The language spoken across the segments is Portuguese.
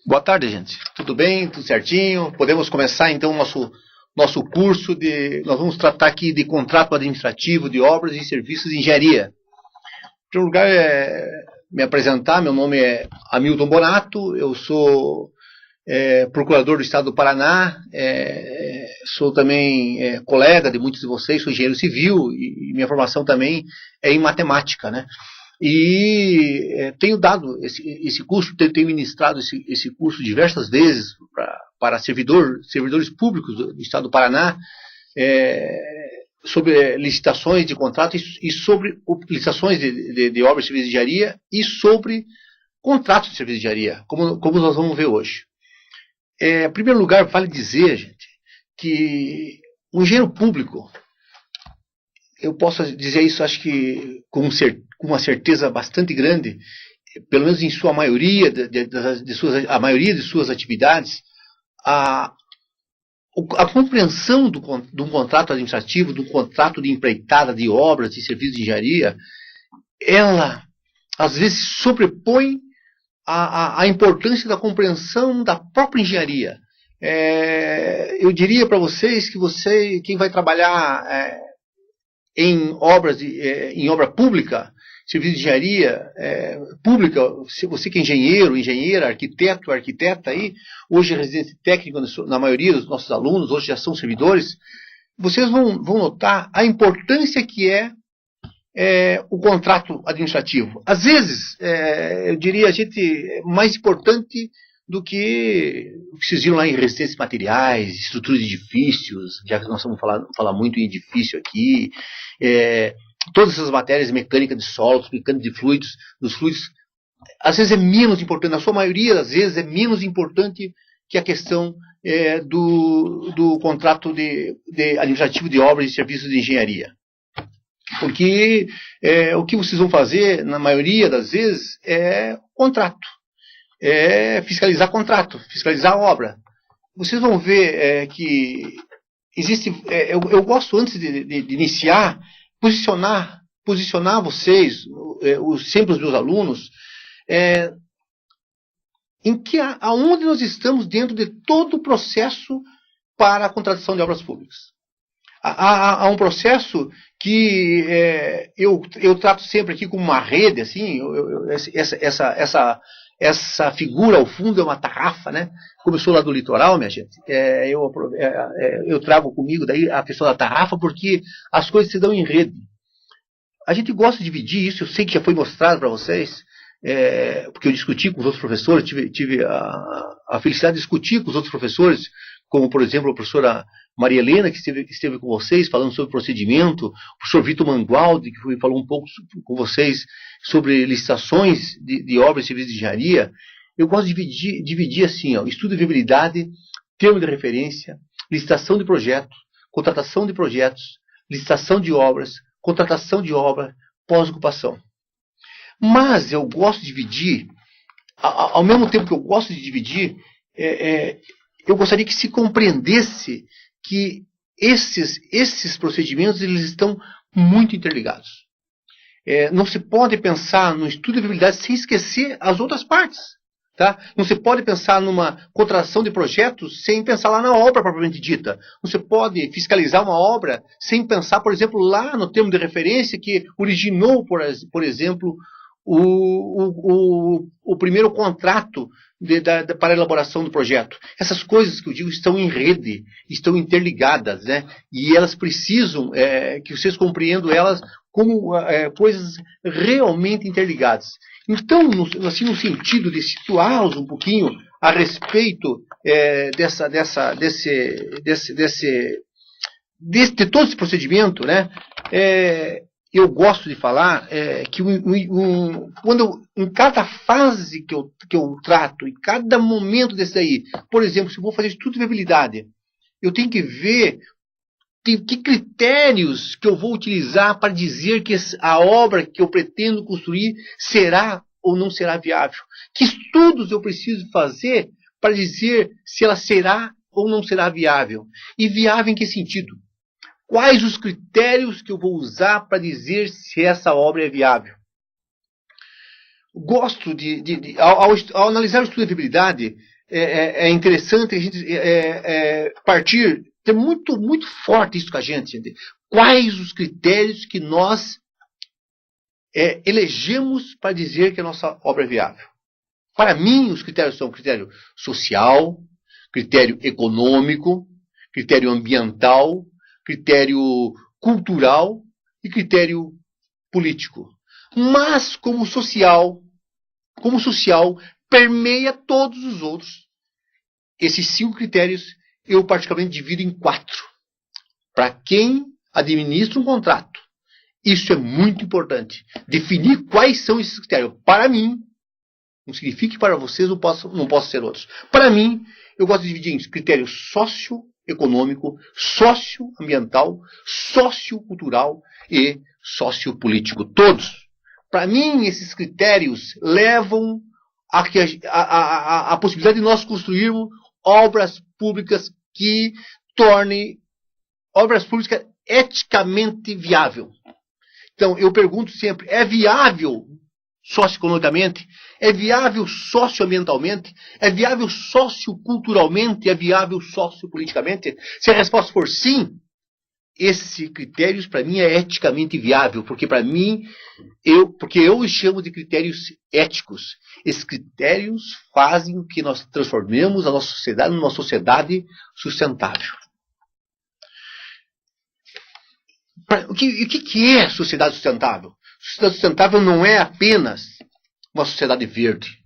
Boa tarde, gente. Tudo bem? Tudo certinho? Podemos começar, então, nosso curso de... Nós vamos tratar aqui de contrato administrativo de obras e serviços de engenharia. Em primeiro lugar, me apresentar. Meu nome é Hamilton Bonato. Eu sou procurador do Estado do Paraná. Sou também colega de muitos de vocês. Sou engenheiro civil e minha formação também é em matemática, né? E tenho dado esse curso, tenho ministrado esse curso diversas vezes para servidores públicos do Estado do Paraná, sobre licitações de contratos e sobre licitações de obras civis de engenharia e sobre contratos de serviço de engenharia, como nós vamos ver hoje. Em primeiro lugar, vale dizer, gente, que o engenheiro público, eu posso dizer isso, acho que com uma certeza bastante grande, pelo menos em sua maioria, a maioria de suas atividades, a compreensão de um contrato administrativo, de um contrato de empreitada de obras e serviços de engenharia, ela às vezes sobrepõe a importância da compreensão da própria engenharia. Eu diria para vocês que quem vai trabalhar em obra pública, serviço de engenharia pública, se você que é engenheiro, engenheira, arquiteto, arquiteta, aí, hoje é residente técnico na maioria dos nossos alunos, hoje já são servidores, vocês vão notar a importância que é o contrato administrativo. Às vezes, eu diria, mais importante do que o que vocês viram lá em resistências materiais, estruturas de edifícios, já que nós vamos falar muito em edifício aqui, todas essas matérias, mecânica de solos, mecânica de fluidos, dos fluidos, às vezes é menos importante, na sua maioria das vezes é menos importante que a questão do contrato administrativo de obras e serviços de engenharia. Porque o que vocês vão fazer, na maioria das vezes, é contrato. Fiscalizar contrato, fiscalizar obra. Vocês vão ver que existe... eu gosto, antes de iniciar, posicionar vocês, sempre os meus alunos, aonde nós estamos dentro de todo o processo para a contratação de obras públicas. Há um processo que eu trato sempre aqui como uma rede, assim, essa figura ao fundo é uma tarrafa, né? Como eu sou lá do litoral, minha gente, eu trago comigo daí a questão da tarrafa, porque as coisas se dão em rede. A gente gosta de dividir isso, eu sei que já foi mostrado para vocês, porque eu discuti com os outros professores, tive a felicidade de discutir com os outros professores, como, por exemplo, a professora Maria Helena, que esteve com vocês, falando sobre procedimento, o professor Vitor Mangualdi, que falou um pouco com vocês sobre licitações de obras e serviços de engenharia. Eu gosto de dividir assim, estudo de viabilidade, termo de referência, licitação de projetos, contratação de projetos, licitação de obras, contratação de obra, pós-ocupação. Mas eu gosto de dividir, ao mesmo tempo que eu gosto de dividir, eu gostaria que se compreendesse que esses procedimentos eles estão muito interligados. Não se pode pensar no estudo de viabilidade sem esquecer as outras partes. Tá? Não se pode pensar numa contratação de projetos sem pensar lá na obra propriamente dita. Não se pode fiscalizar uma obra sem pensar, por exemplo, lá no termo de referência que originou, por exemplo, o primeiro contrato para a elaboração do projeto. Essas coisas que eu digo estão em rede, estão interligadas, né? E elas precisam que vocês compreendam elas como coisas realmente interligadas. Então, assim, no sentido de situá-los um pouquinho a respeito de todo esse procedimento, né? Eu gosto de falar que quando em cada fase que eu trato, em cada momento desse daí, por exemplo, se eu vou fazer estudo de viabilidade, eu tenho que ver que critérios que eu vou utilizar para dizer que a obra que eu pretendo construir será ou não será viável. Que estudos eu preciso fazer para dizer se ela será ou não será viável. E viável em que sentido? Quais os critérios que eu vou usar para dizer se essa obra é viável? Gosto ao analisar o estudo de viabilidade, é interessante a gente partir, ter muito, muito forte isso com a gente, gente. Quais os critérios que nós elegemos para dizer que a nossa obra é viável? Para mim, os critérios são critério social, critério econômico, critério ambiental, critério cultural e critério político. Mas, como social, permeia todos os outros. Esses 5 critérios eu particularmente divido em 4. Para quem administra um contrato, isso é muito importante. Definir quais são esses critérios. Para mim, não significa que para vocês não possam ser outros. Para mim, eu gosto de dividir em critérios socioeconômico, socioambiental, sociocultural e sociopolítico. Todos. Para mim, esses critérios levam a possibilidade de nós construirmos obras públicas que tornem obras públicas eticamente viável. Então, eu pergunto sempre, é viável socioeconomicamente? É viável socioambientalmente? É viável socioculturalmente? É viável sociopoliticamente? Se a resposta for sim, esse critério para mim é eticamente viável, porque para mim, porque eu os chamo de critérios éticos. Esses critérios fazem com que nós transformemos a nossa sociedade numa sociedade sustentável. O que é sociedade sustentável? Sociedade sustentável não é apenas uma sociedade verde.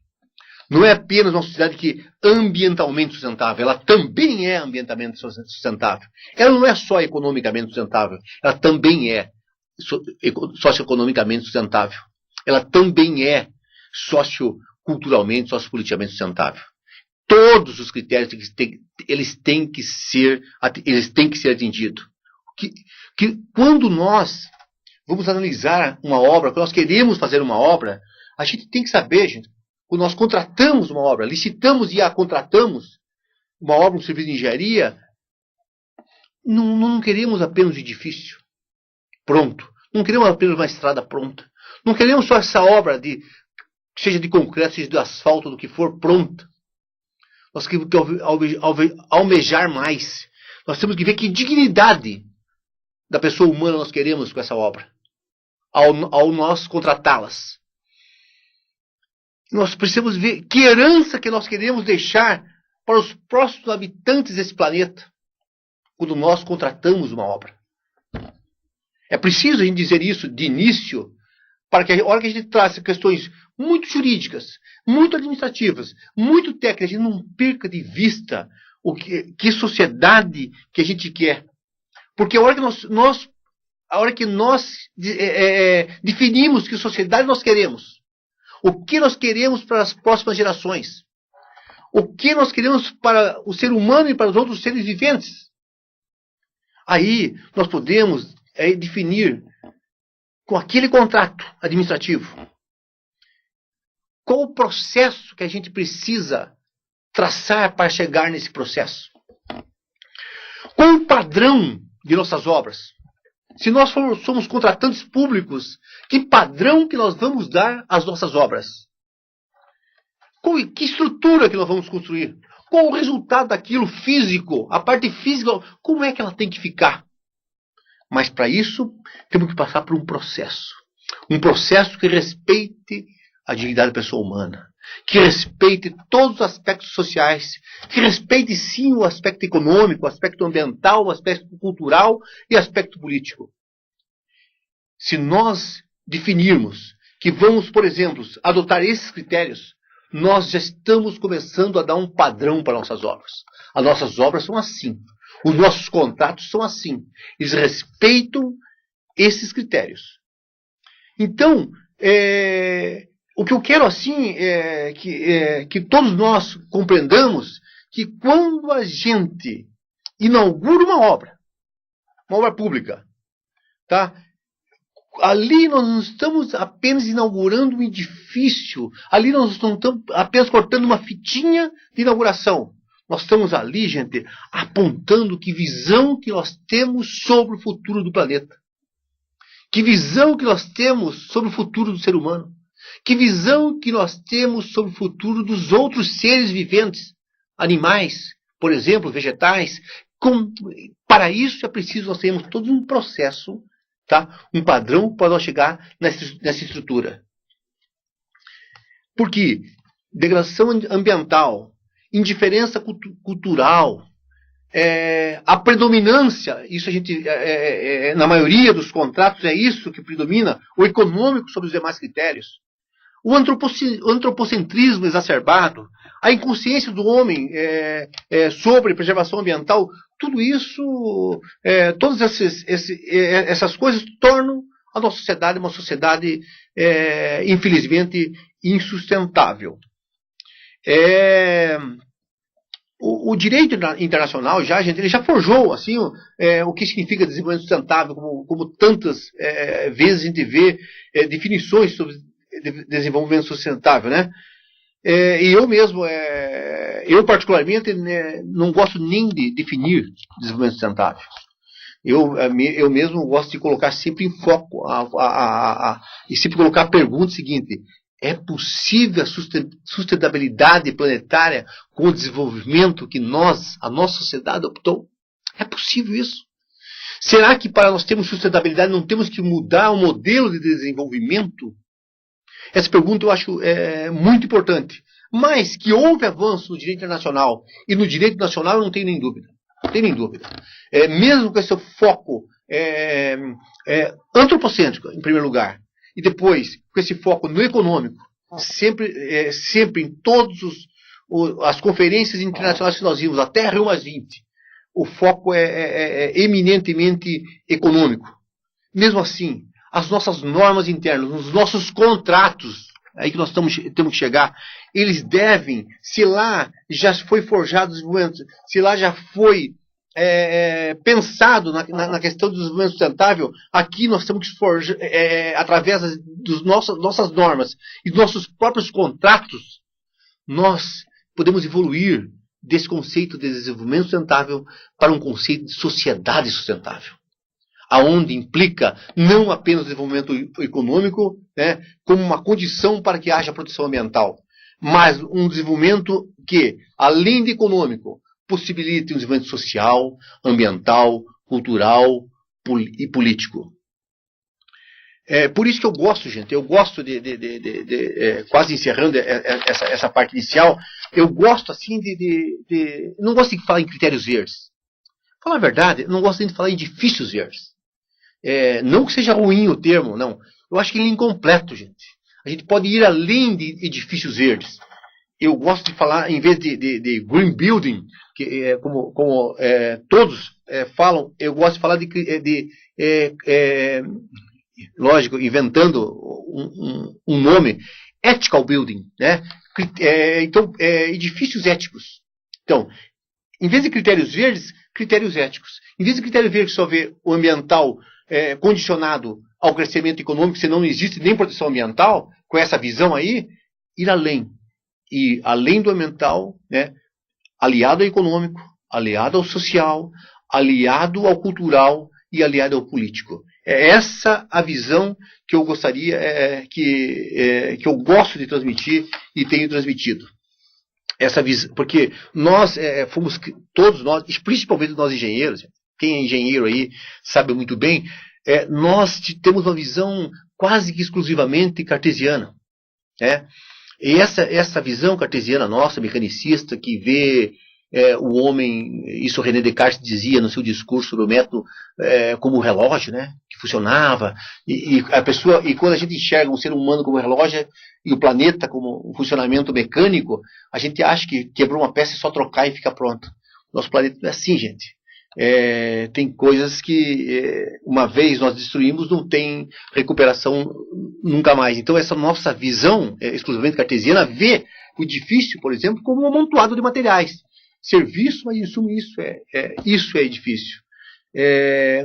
Não é apenas uma sociedade que é ambientalmente sustentável. Ela também é ambientalmente sustentável. Ela não é só economicamente sustentável. Ela também é socioeconomicamente sustentável. Ela também é socioculturalmente, sociopoliticamente sustentável. Todos os critérios eles têm que ser atingidos. Que quando nós vamos analisar uma obra, quando nós queremos fazer uma obra, a gente tem que saber, gente, quando nós contratamos uma obra, licitamos e a contratamos, uma obra, um serviço de engenharia, não queremos apenas um edifício pronto. Não queremos apenas uma estrada pronta. Não queremos só essa obra, seja de concreto, seja de asfalto, do que for, pronta. Nós temos que almejar mais. Nós temos que ver que dignidade da pessoa humana nós queremos com essa obra, ao nós contratá-las. Nós precisamos ver que herança que nós queremos deixar para os próximos habitantes desse planeta, quando nós contratamos uma obra. É preciso a gente dizer isso de início, para que a hora que a gente traz questões muito jurídicas, muito administrativas, muito técnicas, a gente não perca de vista que sociedade que a gente quer. Porque a hora que nós definimos que sociedade nós queremos, o que nós queremos para as próximas gerações, o que nós queremos para o ser humano e para os outros seres viventes, aí nós podemos definir com aquele contrato administrativo qual o processo que a gente precisa traçar para chegar nesse processo. Qual o padrão de nossas obras? Se nós somos contratantes públicos, que padrão que nós vamos dar às nossas obras? Que estrutura que nós vamos construir? Qual o resultado daquilo físico? A parte física, como é que ela tem que ficar? Mas para isso, temos que passar por um processo. Um processo que respeite a dignidade da pessoa humana, que respeite todos os aspectos sociais, que respeite sim o aspecto econômico, o aspecto ambiental, o aspecto cultural e o aspecto político. Se nós definirmos que vamos, por exemplo, adotar esses critérios, nós já estamos começando a dar um padrão para nossas obras. As nossas obras são assim. Os nossos contratos são assim. Eles respeitam esses critérios. Então, o que eu quero assim é que todos nós compreendamos que quando a gente inaugura uma obra pública, tá? Ali nós não estamos apenas inaugurando um edifício, ali nós não estamos apenas cortando uma fitinha de inauguração. Nós estamos ali, gente, apontando que visão que nós temos sobre o futuro do planeta. Que visão que nós temos sobre o futuro do ser humano. Que visão que nós temos sobre o futuro dos outros seres viventes animais, por exemplo, vegetais. Para isso é preciso nós termos todo um processo, tá? Um padrão para nós chegar nessa estrutura. Porque degradação ambiental, indiferença cultural, a predominância, isso a gente, na maioria dos contratos é isso que predomina, o econômico sobre os demais critérios. O antropocentrismo exacerbado, a inconsciência do homem sobre preservação ambiental, tudo isso, todas essas coisas tornam a nossa sociedade uma sociedade, infelizmente, insustentável. O direito internacional ele já forjou assim, o que significa desenvolvimento sustentável, como tantas vezes a gente vê definições sobre desenvolvimento sustentável, né? E eu mesmo, eu particularmente, não gosto nem de definir desenvolvimento sustentável. Eu mesmo gosto de colocar sempre em foco e sempre colocar a pergunta seguinte: é possível a sustentabilidade planetária com o desenvolvimento que a nossa sociedade optou? É possível isso? Será que para nós termos sustentabilidade não temos que mudar o modelo de desenvolvimento? Essa pergunta eu acho muito importante. Mas que houve avanço no direito internacional e no direito nacional, eu não tenho nem dúvida. Não tenho nem dúvida. Mesmo com esse foco antropocêntrico, em primeiro lugar, e depois com esse foco no econômico, sempre em todas as conferências internacionais que nós vimos, até Rio + 20, o foco é eminentemente econômico. Mesmo assim, as nossas normas internas, os nossos contratos, aí que nós temos que chegar, eles devem, se lá já foi forjado o desenvolvimento, se lá já foi pensado na questão do desenvolvimento sustentável, aqui nós temos que forjar, através das nossas normas e dos nossos próprios contratos, nós podemos evoluir desse conceito de desenvolvimento sustentável para um conceito de sociedade sustentável, aonde implica não apenas o desenvolvimento econômico, né, como uma condição para que haja proteção ambiental, mas um desenvolvimento que, além de econômico, possibilite um desenvolvimento social, ambiental, cultural e político. Por isso que eu gosto, gente, quase encerrando essa parte inicial, eu gosto assim não gosto de falar em critérios verdes. Falar a verdade, não gosto nem de falar em edifícios verdes. Não que seja ruim o termo, não. Eu acho que ele é incompleto, gente. A gente pode ir além de edifícios verdes. Eu gosto de falar, em vez de green building, que como todos falam, eu gosto de falar lógico, inventando um nome, ethical building, né? Então, edifícios éticos. Então, em vez de critérios verdes, critérios éticos. Em vez de critério verde só ver o ambiental condicionado ao crescimento econômico, senão não existe nem proteção ambiental, com essa visão aí, ir além. E além do ambiental, né, aliado ao econômico, aliado ao social, aliado ao cultural e aliado ao político. É essa a visão que eu gostaria, que eu gosto de transmitir e tenho transmitido. Essa visão, porque nós fomos, todos nós, principalmente nós engenheiros, quem é engenheiro aí sabe muito bem, nós temos uma visão quase que exclusivamente cartesiana, né? E essa visão cartesiana nossa, mecanicista, que vê o homem, isso René Descartes dizia no seu discurso sobre o método, como relógio, né, que funcionava, e quando a gente enxerga um ser humano como relógio e o planeta como um funcionamento mecânico, a gente acha que quebrou uma peça é só trocar e fica pronto. Nosso planeta não é assim, gente. Tem coisas que uma vez nós destruímos, não tem recuperação nunca mais. Então essa nossa visão exclusivamente cartesiana vê o edifício, por exemplo, como um amontoado de materiais, serviço, mas em suma isso é edifício.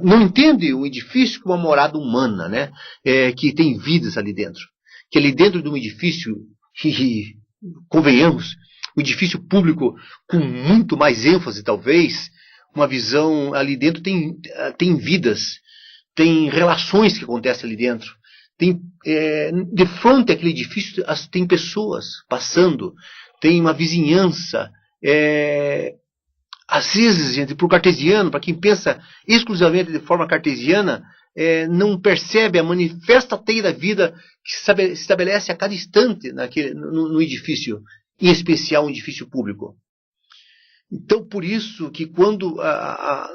Não entende o edifício como uma morada humana, né? Que tem vidas ali dentro, que ali dentro de um edifício, convenhamos, um edifício público com muito mais ênfase talvez, uma visão ali dentro tem vidas, tem relações que acontecem ali dentro, de frente àquele edifício tem pessoas passando, tem uma vizinhança, Às vezes, gente, para o cartesiano, para quem pensa exclusivamente de forma cartesiana, não percebe a manifesta teia da vida que se estabelece a cada instante no edifício, em especial um edifício público. Então, por isso que quando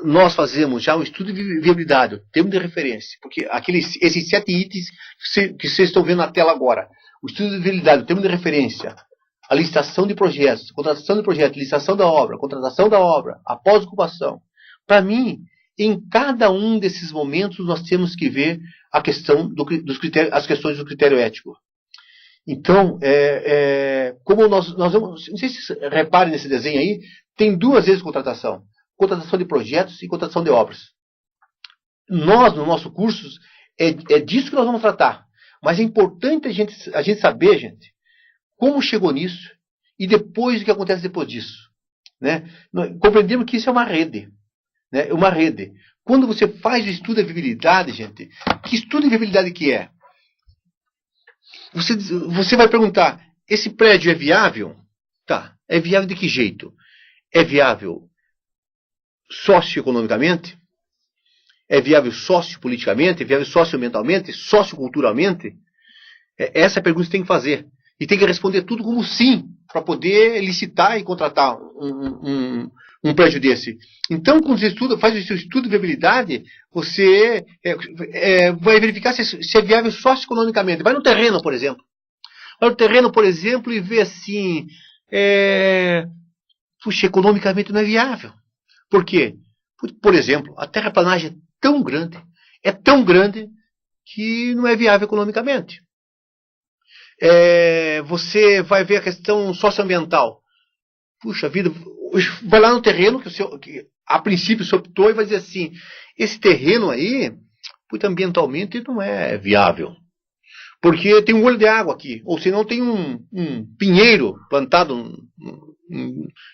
nós fazemos já um estudo de viabilidade, termo de referência, porque esses 7 itens que vocês estão vendo na tela agora, o estudo de viabilidade, o termo de referência, a licitação de projetos, contratação de projetos, licitação da obra, contratação da obra, a pós-ocupação. Para mim, em cada um desses momentos, nós temos que ver a questão dos critérios, as questões do critério ético. Então, como nós vamos, não sei se vocês reparem nesse desenho aí, tem 2 vezes contratação. Contratação de projetos e contratação de obras. Nós, no nosso curso, é disso que nós vamos tratar. Mas é importante a gente saber, gente, como chegou nisso e depois o que acontece depois disso. Né? Compreendemos que isso é uma rede. Né? É uma rede. Quando você faz o estudo de viabilidade, gente, que estudo de viabilidade que é? Você vai perguntar, esse prédio é viável? Tá. É viável de que jeito? É viável socioeconomicamente? É viável sociopoliticamente? É viável socioambientalmente? Socioculturalmente? Essa é a pergunta que você tem que fazer. E tem que responder tudo como sim, para poder licitar e contratar um prédio desse. Então, quando você faz o seu estudo de viabilidade, você vai verificar se é viável socioeconomicamente. Vai no terreno, por exemplo. Vai no terreno, por exemplo, e vê assim... puxa, economicamente não é viável. Por quê? Por exemplo, a terraplanagem é tão grande que não é viável economicamente. Você vai ver a questão socioambiental. Puxa vida, vai lá no terreno que a princípio se optou e vai dizer assim, esse terreno aí, ambientalmente não é viável. Porque tem um olho de água aqui, ou senão tem um pinheiro plantado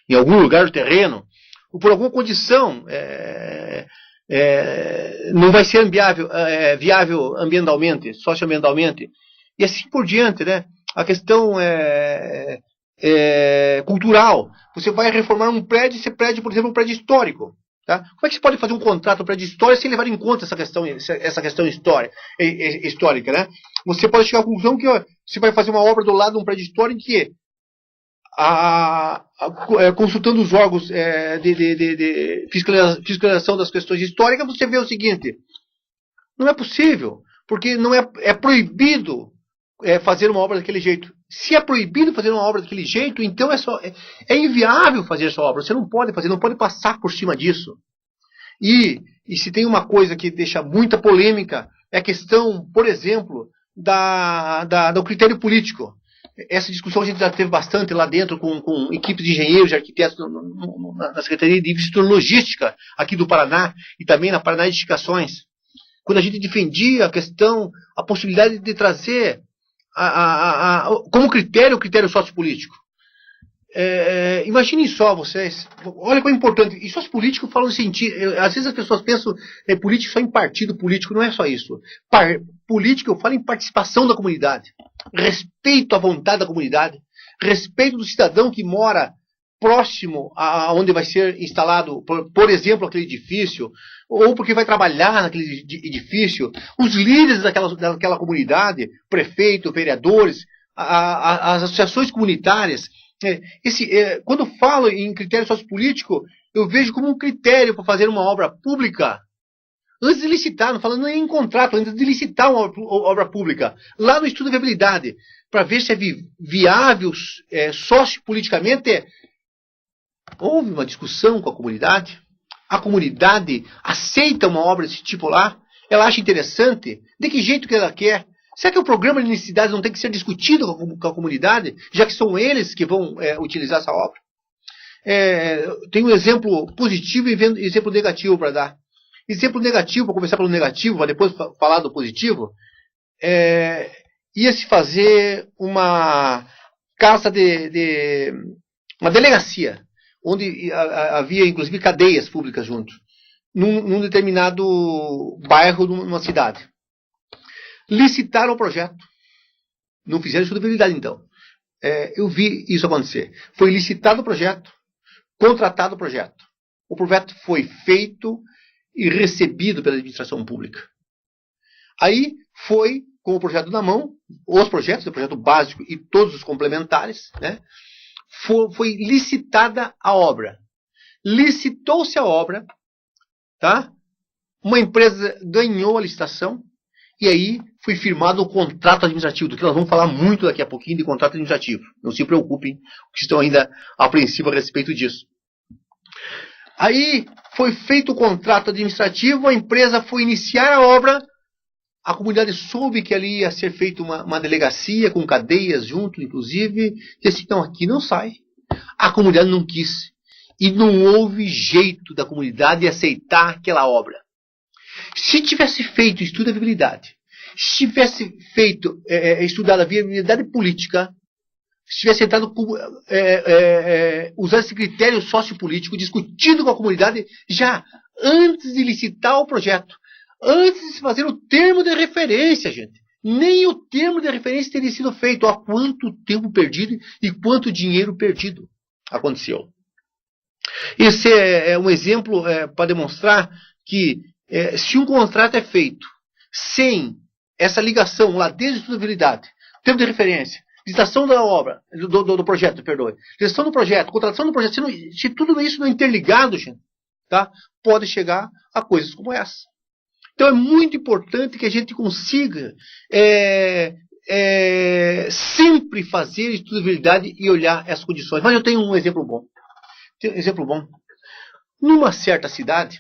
em algum lugar do terreno, ou por alguma condição não vai ser viável ambientalmente, socioambientalmente, e assim por diante, né? A questão cultural. Você vai reformar um prédio, esse prédio, por exemplo, um prédio histórico. Tá? Como é que você pode fazer um contrato para um prédio histórico sem levar em conta essa questão histórica? Né? Você pode chegar à conclusão que você vai fazer uma obra do lado de um prédio histórico que consultando os órgãos de fiscalização das questões históricas, você vê o seguinte, não é possível, porque não é proibido fazer uma obra daquele jeito. Se é proibido fazer uma obra daquele jeito, então é inviável fazer essa obra. Você não pode fazer, não pode passar por cima disso. E se tem uma coisa que deixa muita polêmica, é a questão, por exemplo, do critério político. Essa discussão a gente já teve bastante lá dentro com equipes de engenheiros, de arquitetos na Secretaria de Infraestrutura e Logística aqui do Paraná e também na Paraná Edificações. Quando a gente defendia a possibilidade de trazer como critério o critério sociopolítico. Imaginem só vocês, olha como é importante, e sociopolítico falam em sentido, às vezes as pessoas pensam político só em partido político, não é só isso. Político eu falo em participação da comunidade, respeito à vontade da comunidade, respeito do cidadão que mora próximo a onde vai ser instalado, por exemplo, aquele edifício, ou porque vai trabalhar naquele edifício, os líderes daquela comunidade, prefeito, vereadores, as associações comunitárias. Quando eu falo em critério sociopolítico, eu vejo como um critério para fazer uma obra pública, antes de licitar, não falando nem em contrato, antes de licitar uma obra pública, lá no estudo de viabilidade, para ver se é viável sociopoliticamente. Houve uma discussão com a comunidade aceita uma obra desse tipo lá, ela acha interessante, de que jeito que ela quer. Será que o programa de necessidades não tem que ser discutido com a comunidade, já que são eles que vão utilizar essa obra? Tem um exemplo positivo e um exemplo negativo para dar. Exemplo negativo, para começar pelo negativo, para depois falar do positivo, ia-se fazer uma uma delegacia, onde havia inclusive cadeias públicas junto, num determinado bairro, numa cidade. Licitaram o projeto. Não fizeram estudo de viabilidade, então. Eu vi isso acontecer. Foi licitado o projeto. contratado o projeto. O projeto foi feito e recebido pela administração pública. Aí foi, com o projeto na mão, os projetos, o projeto básico e todos os complementares, né, foi licitada a obra. Licitou-se a obra, tá? Uma empresa ganhou a licitação e aí foi firmado o contrato administrativo, do que nós vamos falar muito daqui a pouquinho de contrato administrativo. Não se preocupem, que estão ainda apreensivos a respeito disso. Aí foi feito o contrato administrativo, a empresa foi iniciar a obra, a comunidade soube que ali ia ser feita uma delegacia com cadeias junto, inclusive, e assim, não, aqui não sai. A comunidade não quis. E não houve jeito da comunidade aceitar aquela obra. Se tivesse feito estudo da viabilidade, se tivesse feito, estudado a viabilidade política, se tivesse entrado usando esse critério sociopolítico, discutido com a comunidade já antes de licitar o projeto, antes de fazer o termo de referência, gente. Nem o termo de referência teria sido feito. Há quanto tempo perdido e quanto dinheiro perdido aconteceu. Esse é um exemplo para demonstrar que se um contrato é feito sem essa ligação lá desde a estudabilidade, termo de referência, licitação da obra, do projeto, perdoe, licitação do projeto, contratação do projeto, se tudo isso não é interligado, gente, tá, pode chegar a coisas como essa. Então é muito importante que a gente consiga sempre fazer estudabilidade e olhar essas condições. Mas eu tenho um exemplo bom. Numa certa cidade,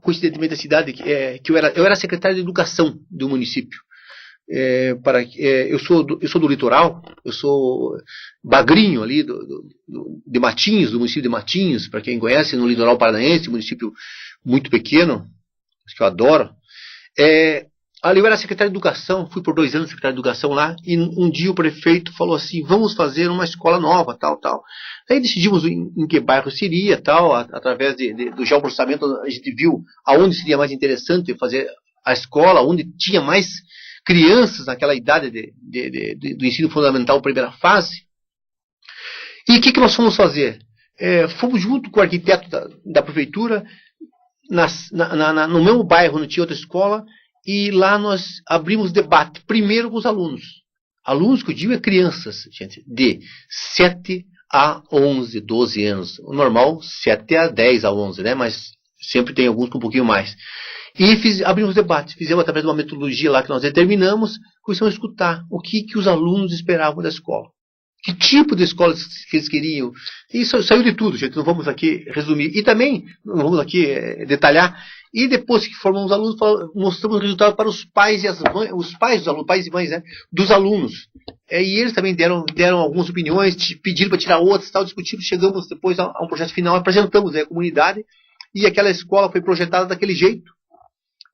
coincidentemente a cidade que eu era secretário de educação do município. Eu sou do litoral, eu sou bagrinho ali de Matinhos, do município de Matinhos, para quem conhece, no litoral paranaense, município muito pequeno, que eu adoro. Ali eu era secretário de educação, fui por 2 anos secretário de educação lá, e um dia o prefeito falou assim, vamos fazer uma escola nova, tal. Aí decidimos em que bairro seria, tal, através do geoprocessamento, a gente viu aonde seria mais interessante fazer a escola, onde tinha mais crianças naquela idade do ensino fundamental, primeira fase. E o que nós fomos fazer? Fomos junto com o arquiteto da prefeitura, no mesmo bairro não tinha outra escola, e lá nós abrimos debate, primeiro com os alunos. Alunos que eu digo crianças, gente, de 7 a 11, 12 anos. O normal, 7 a 10 a 11, né? Mas sempre tem alguns com um pouquinho mais. E abrimos debate, fizemos através de uma metodologia lá que nós determinamos, começamos a escutar o que os alunos esperavam da escola. Que tipo de escola que eles queriam. E saiu de tudo, gente, não vamos aqui resumir. E também, não vamos aqui detalhar. E depois que formamos os alunos, mostramos o resultado para os pais e as mães, os pais dos alunos, pais e mães, né, dos alunos. E eles também deram algumas opiniões, pediram para tirar outras, tal, discutimos, chegamos depois a um projeto final, apresentamos a comunidade, e aquela escola foi projetada daquele jeito,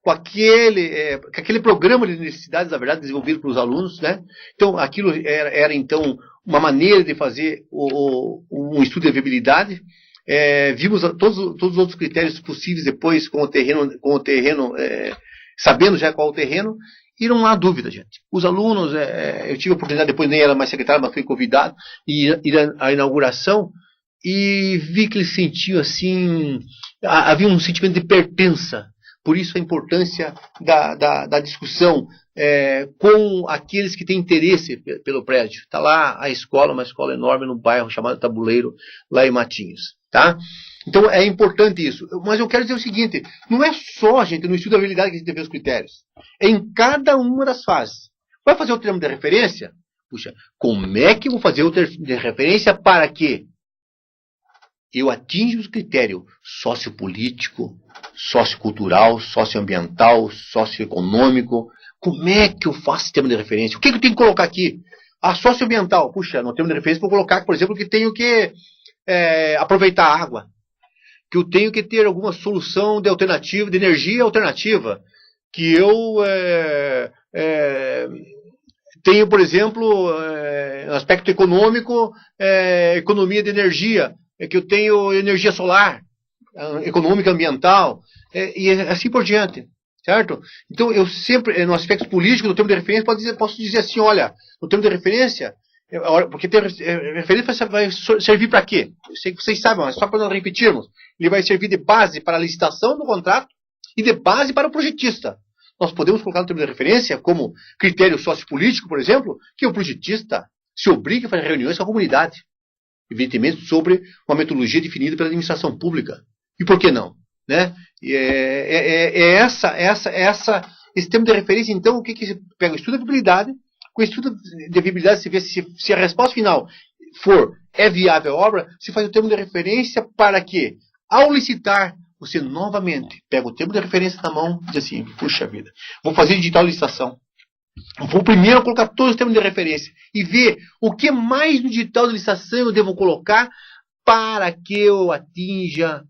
com aquele programa de necessidades, na verdade, desenvolvido para os alunos, né? Então, aquilo era então, uma maneira de fazer um estudo de viabilidade. Vimos todos os outros critérios possíveis depois com o terreno, sabendo já qual é o terreno, e não há dúvida, gente. Os alunos, eu tive a oportunidade, depois nem era mais secretário, mas fui convidado, ir à inauguração, e vi que eles sentiam assim, havia um sentimento de pertença. Por isso a importância da discussão com aqueles que têm interesse pelo prédio. Está lá a escola, uma escola enorme no bairro chamado Tabuleiro, lá em Matinhos. Tá? Então é importante isso. Mas eu quero dizer o seguinte, não é só, gente, no estudo da habilidade que a gente vê os critérios. É em cada uma das fases. Vai fazer o termo de referência? Puxa, como é que eu vou fazer o termo de referência para que eu atinja os critérios sociopolítico, sociocultural, socioambiental, socioeconômico? Como é que eu faço esse termo de referência? O que eu tenho que colocar aqui? A socioambiental. Puxa, no termo de referência vou colocar, por exemplo, que tenho que aproveitar a água. Que eu tenho que ter alguma solução de alternativa, de energia alternativa. Que eu tenho, por exemplo, no aspecto econômico, economia de energia. Que eu tenho energia solar, econômica, ambiental, e assim por diante. Certo? Então, eu sempre, no aspecto político, no termo de referência, posso dizer assim, olha, no termo de referência, Porque ter referência vai servir para quê? Eu sei que vocês sabem, mas só para nós repetirmos. Ele vai servir de base para a licitação do contrato e de base para o projetista. Nós podemos colocar no termo de referência como critério sociopolítico, por exemplo, que o projetista se obriga a fazer reuniões com a comunidade. Evidentemente, sobre uma metodologia definida pela administração pública. E por que não? Né? Esse termo de referência, então, o que se pega? O estudo de viabilidade. Com o estudo de viabilidade, se vê se a resposta final é viável a obra, se faz o termo de referência para que, ao licitar, você novamente pega o termo de referência na mão e diz assim, puxa vida, vou fazer digital licitação. Vou primeiro colocar todos os termos de referência e ver o que mais no digital de licitação eu devo colocar para que eu atinja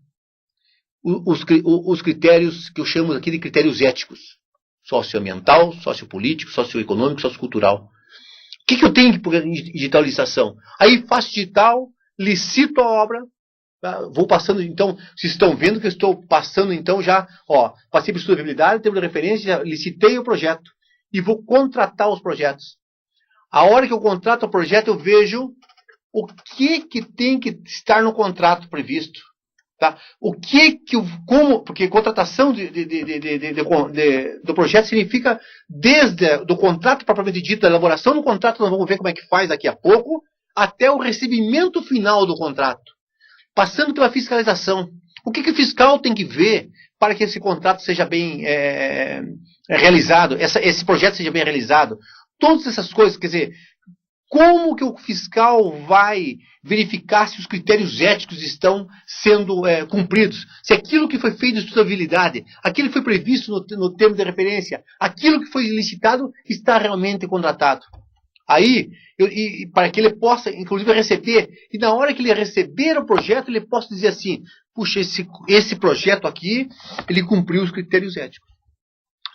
os critérios que eu chamo aqui de critérios éticos. Socioambiental, sociopolítico, socioeconômico, sociocultural. O que eu tenho que pôr em digital de licitação? Aí faço digital, licito a obra, tá? Vou passando, então, vocês estão vendo que eu estou passando, então, já, passei por estudo de viabilidade, termo de referência, já licitei o projeto e vou contratar os projetos. A hora que eu contrato o projeto, eu vejo o que tem que estar no contrato previsto. Tá? Porque contratação do projeto significa desde do contrato propriamente dito, da elaboração do contrato, nós vamos ver como é que faz daqui a pouco, até o recebimento final do contrato, passando pela fiscalização. O que o fiscal tem que ver para que esse contrato seja bem realizado, esse projeto seja bem realizado? Todas essas coisas, quer dizer, como que o fiscal vai verificar se os critérios éticos estão sendo cumpridos? Se aquilo que foi feito de estudabilidade, aquilo que foi previsto no termo de referência, aquilo que foi licitado está realmente contratado. Aí, para que ele possa, inclusive, receber, e na hora que ele receber o projeto, ele possa dizer assim, puxa, esse projeto aqui, ele cumpriu os critérios éticos.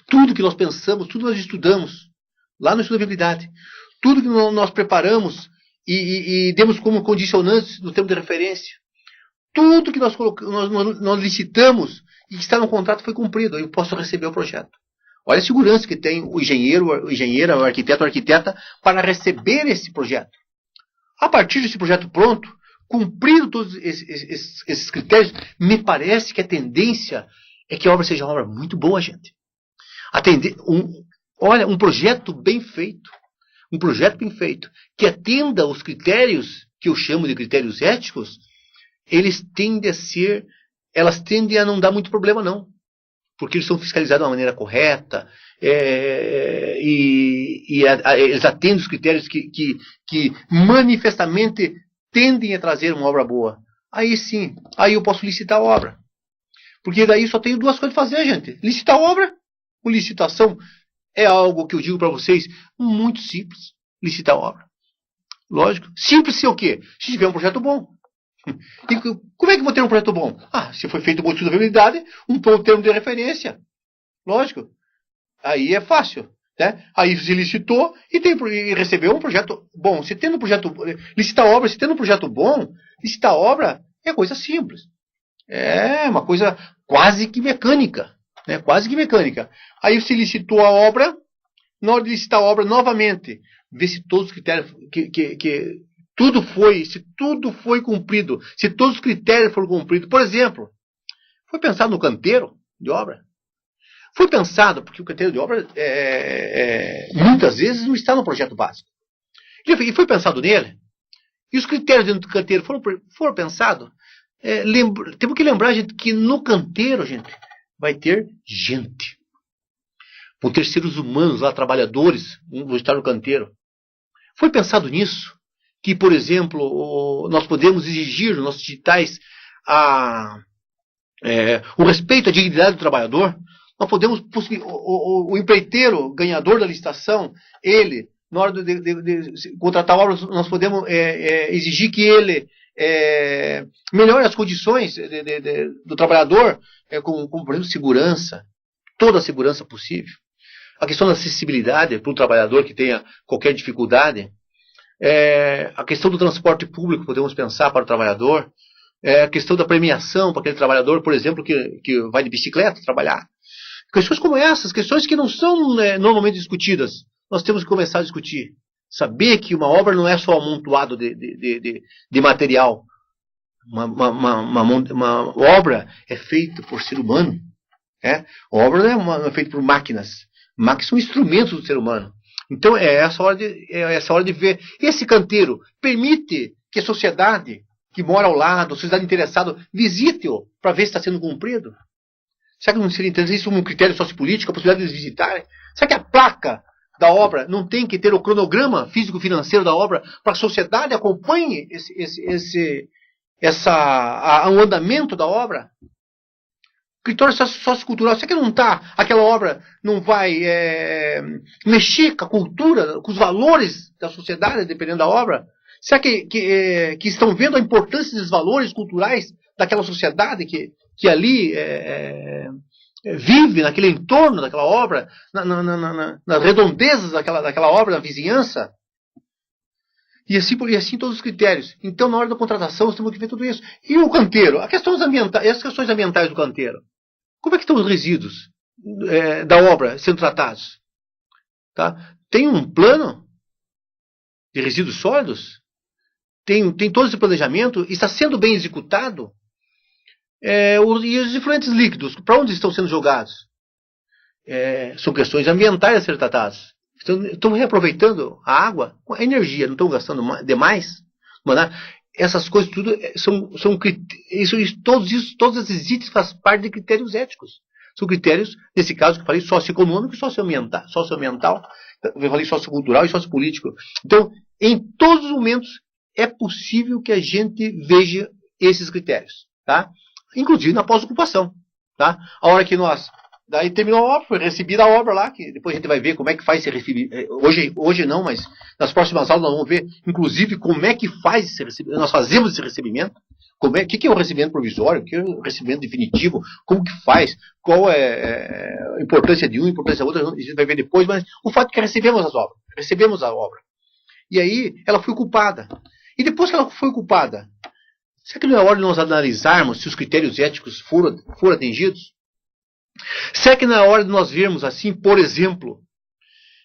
Tudo que nós pensamos, tudo que nós estudamos, lá no estudabilidade, tudo que nós preparamos e demos como condicionantes no termo de referência, tudo que nós licitamos e que está no contrato foi cumprido, eu posso receber o projeto. Olha a segurança que tem o engenheiro, o arquiteto, a arquiteta para receber esse projeto. A partir desse projeto pronto, cumprido todos esses critérios, me parece que a tendência é que a obra seja uma obra muito boa, gente. Olha, um projeto bem feito, que atenda os critérios, que eu chamo de critérios éticos, elas tendem a não dar muito problema, não. Porque eles são fiscalizados de uma maneira correta, eles atendem os critérios que manifestamente tendem a trazer uma obra boa. Aí sim, aí eu posso licitar a obra. Porque daí só tenho duas coisas a fazer, gente. Licitar a obra, ou licitação. É algo que eu digo para vocês, muito simples, licitar a obra. Lógico. Simples se o quê? Se tiver um projeto bom. E como é que eu vou ter um projeto bom? Se foi feito um bom estudo de viabilidade, um bom termo de referência. Lógico. Aí é fácil. Né? Aí se licitou e recebeu um projeto bom. Se tendo um projeto, licitar a obra, se tendo um projeto bom, licitar a obra é coisa simples. É uma coisa quase que mecânica. Né? Quase que mecânica. Aí se licitou a obra, na hora de licitar a obra novamente, ver se todos os critérios, se tudo foi cumprido, se todos os critérios foram cumpridos. Por exemplo, foi pensado no canteiro de obra? Foi pensado, porque o canteiro de obra muitas vezes não está no projeto básico. E foi pensado nele. E os critérios dentro do canteiro foram pensados. Temos que lembrar, gente, que no canteiro, gente, vai ter gente. Vão ter seres humanos lá, trabalhadores, vão estar no canteiro. Foi pensado nisso? Que, por exemplo, nós podemos exigir nos nossos digitais o respeito à dignidade do trabalhador. Nós podemos, o empreiteiro, ganhador da licitação, ele, na hora de contratar a obra, nós podemos exigir que ele melhore as condições do trabalhador, com, por exemplo, segurança, toda a segurança possível. A questão da acessibilidade para o trabalhador que tenha qualquer dificuldade. A questão do transporte público, podemos pensar para o trabalhador. A questão da premiação para aquele trabalhador, por exemplo, que vai de bicicleta trabalhar. Questões como essas, questões que não são normalmente discutidas, nós temos que começar a discutir. Saber que uma obra não é só um amontoado de material. Uma obra é feita por ser humano. Né? A obra não é feita por máquinas. Máquinas são instrumentos do ser humano. Então é essa hora de ver. Esse canteiro permite que a sociedade que mora ao lado, a sociedade interessada, visite-o para ver se está sendo cumprido. Será que não seria interessante isso como um critério sociopolítico, a possibilidade de eles visitarem? Será que a placa da obra não tem que ter o cronograma físico-financeiro da obra para que a sociedade acompanhe o andamento da obra? Critério sociocultural, será que não está? Aquela obra não vai mexer com a cultura, com os valores da sociedade, dependendo da obra? Será que estão vendo a importância dos valores culturais daquela sociedade que ali vive, naquele entorno daquela obra, nas redondezas daquela obra, na vizinhança? E assim todos os critérios. Então, na hora da contratação, nós temos que ver tudo isso. E o canteiro? As questões ambientais do canteiro. Como é que estão os resíduos da obra sendo tratados? Tá? Tem um plano de resíduos sólidos? Tem todo esse planejamento? Está sendo bem executado? E os efluentes líquidos, para onde estão sendo jogados? São questões ambientais a ser tratadas. Estão reaproveitando a água com a energia, não estão gastando demais? Essas coisas tudo todos esses itens fazem parte de critérios éticos. São critérios, nesse caso que eu falei, socioeconômico e socioambiental, eu falei sociocultural e sociopolítico. Então, em todos os momentos, é possível que a gente veja esses critérios. Tá? Inclusive na pós-ocupação. Tá? A hora que daí terminou a obra, foi recebida a obra lá, que depois a gente vai ver como é que faz esse recebimento. Hoje não, mas nas próximas aulas nós vamos ver, inclusive, como é que faz esse recebimento. Nós fazemos esse recebimento. O que é o recebimento provisório? O que é o recebimento definitivo? Como que faz? Qual é a importância de um, a importância da outra? A gente vai ver depois, mas o fato é que recebemos a obra. E aí ela foi ocupada. E depois que ela foi ocupada, será que não é hora de nós analisarmos se os critérios éticos foram atingidos? Será que não é hora de nós vermos assim, por exemplo,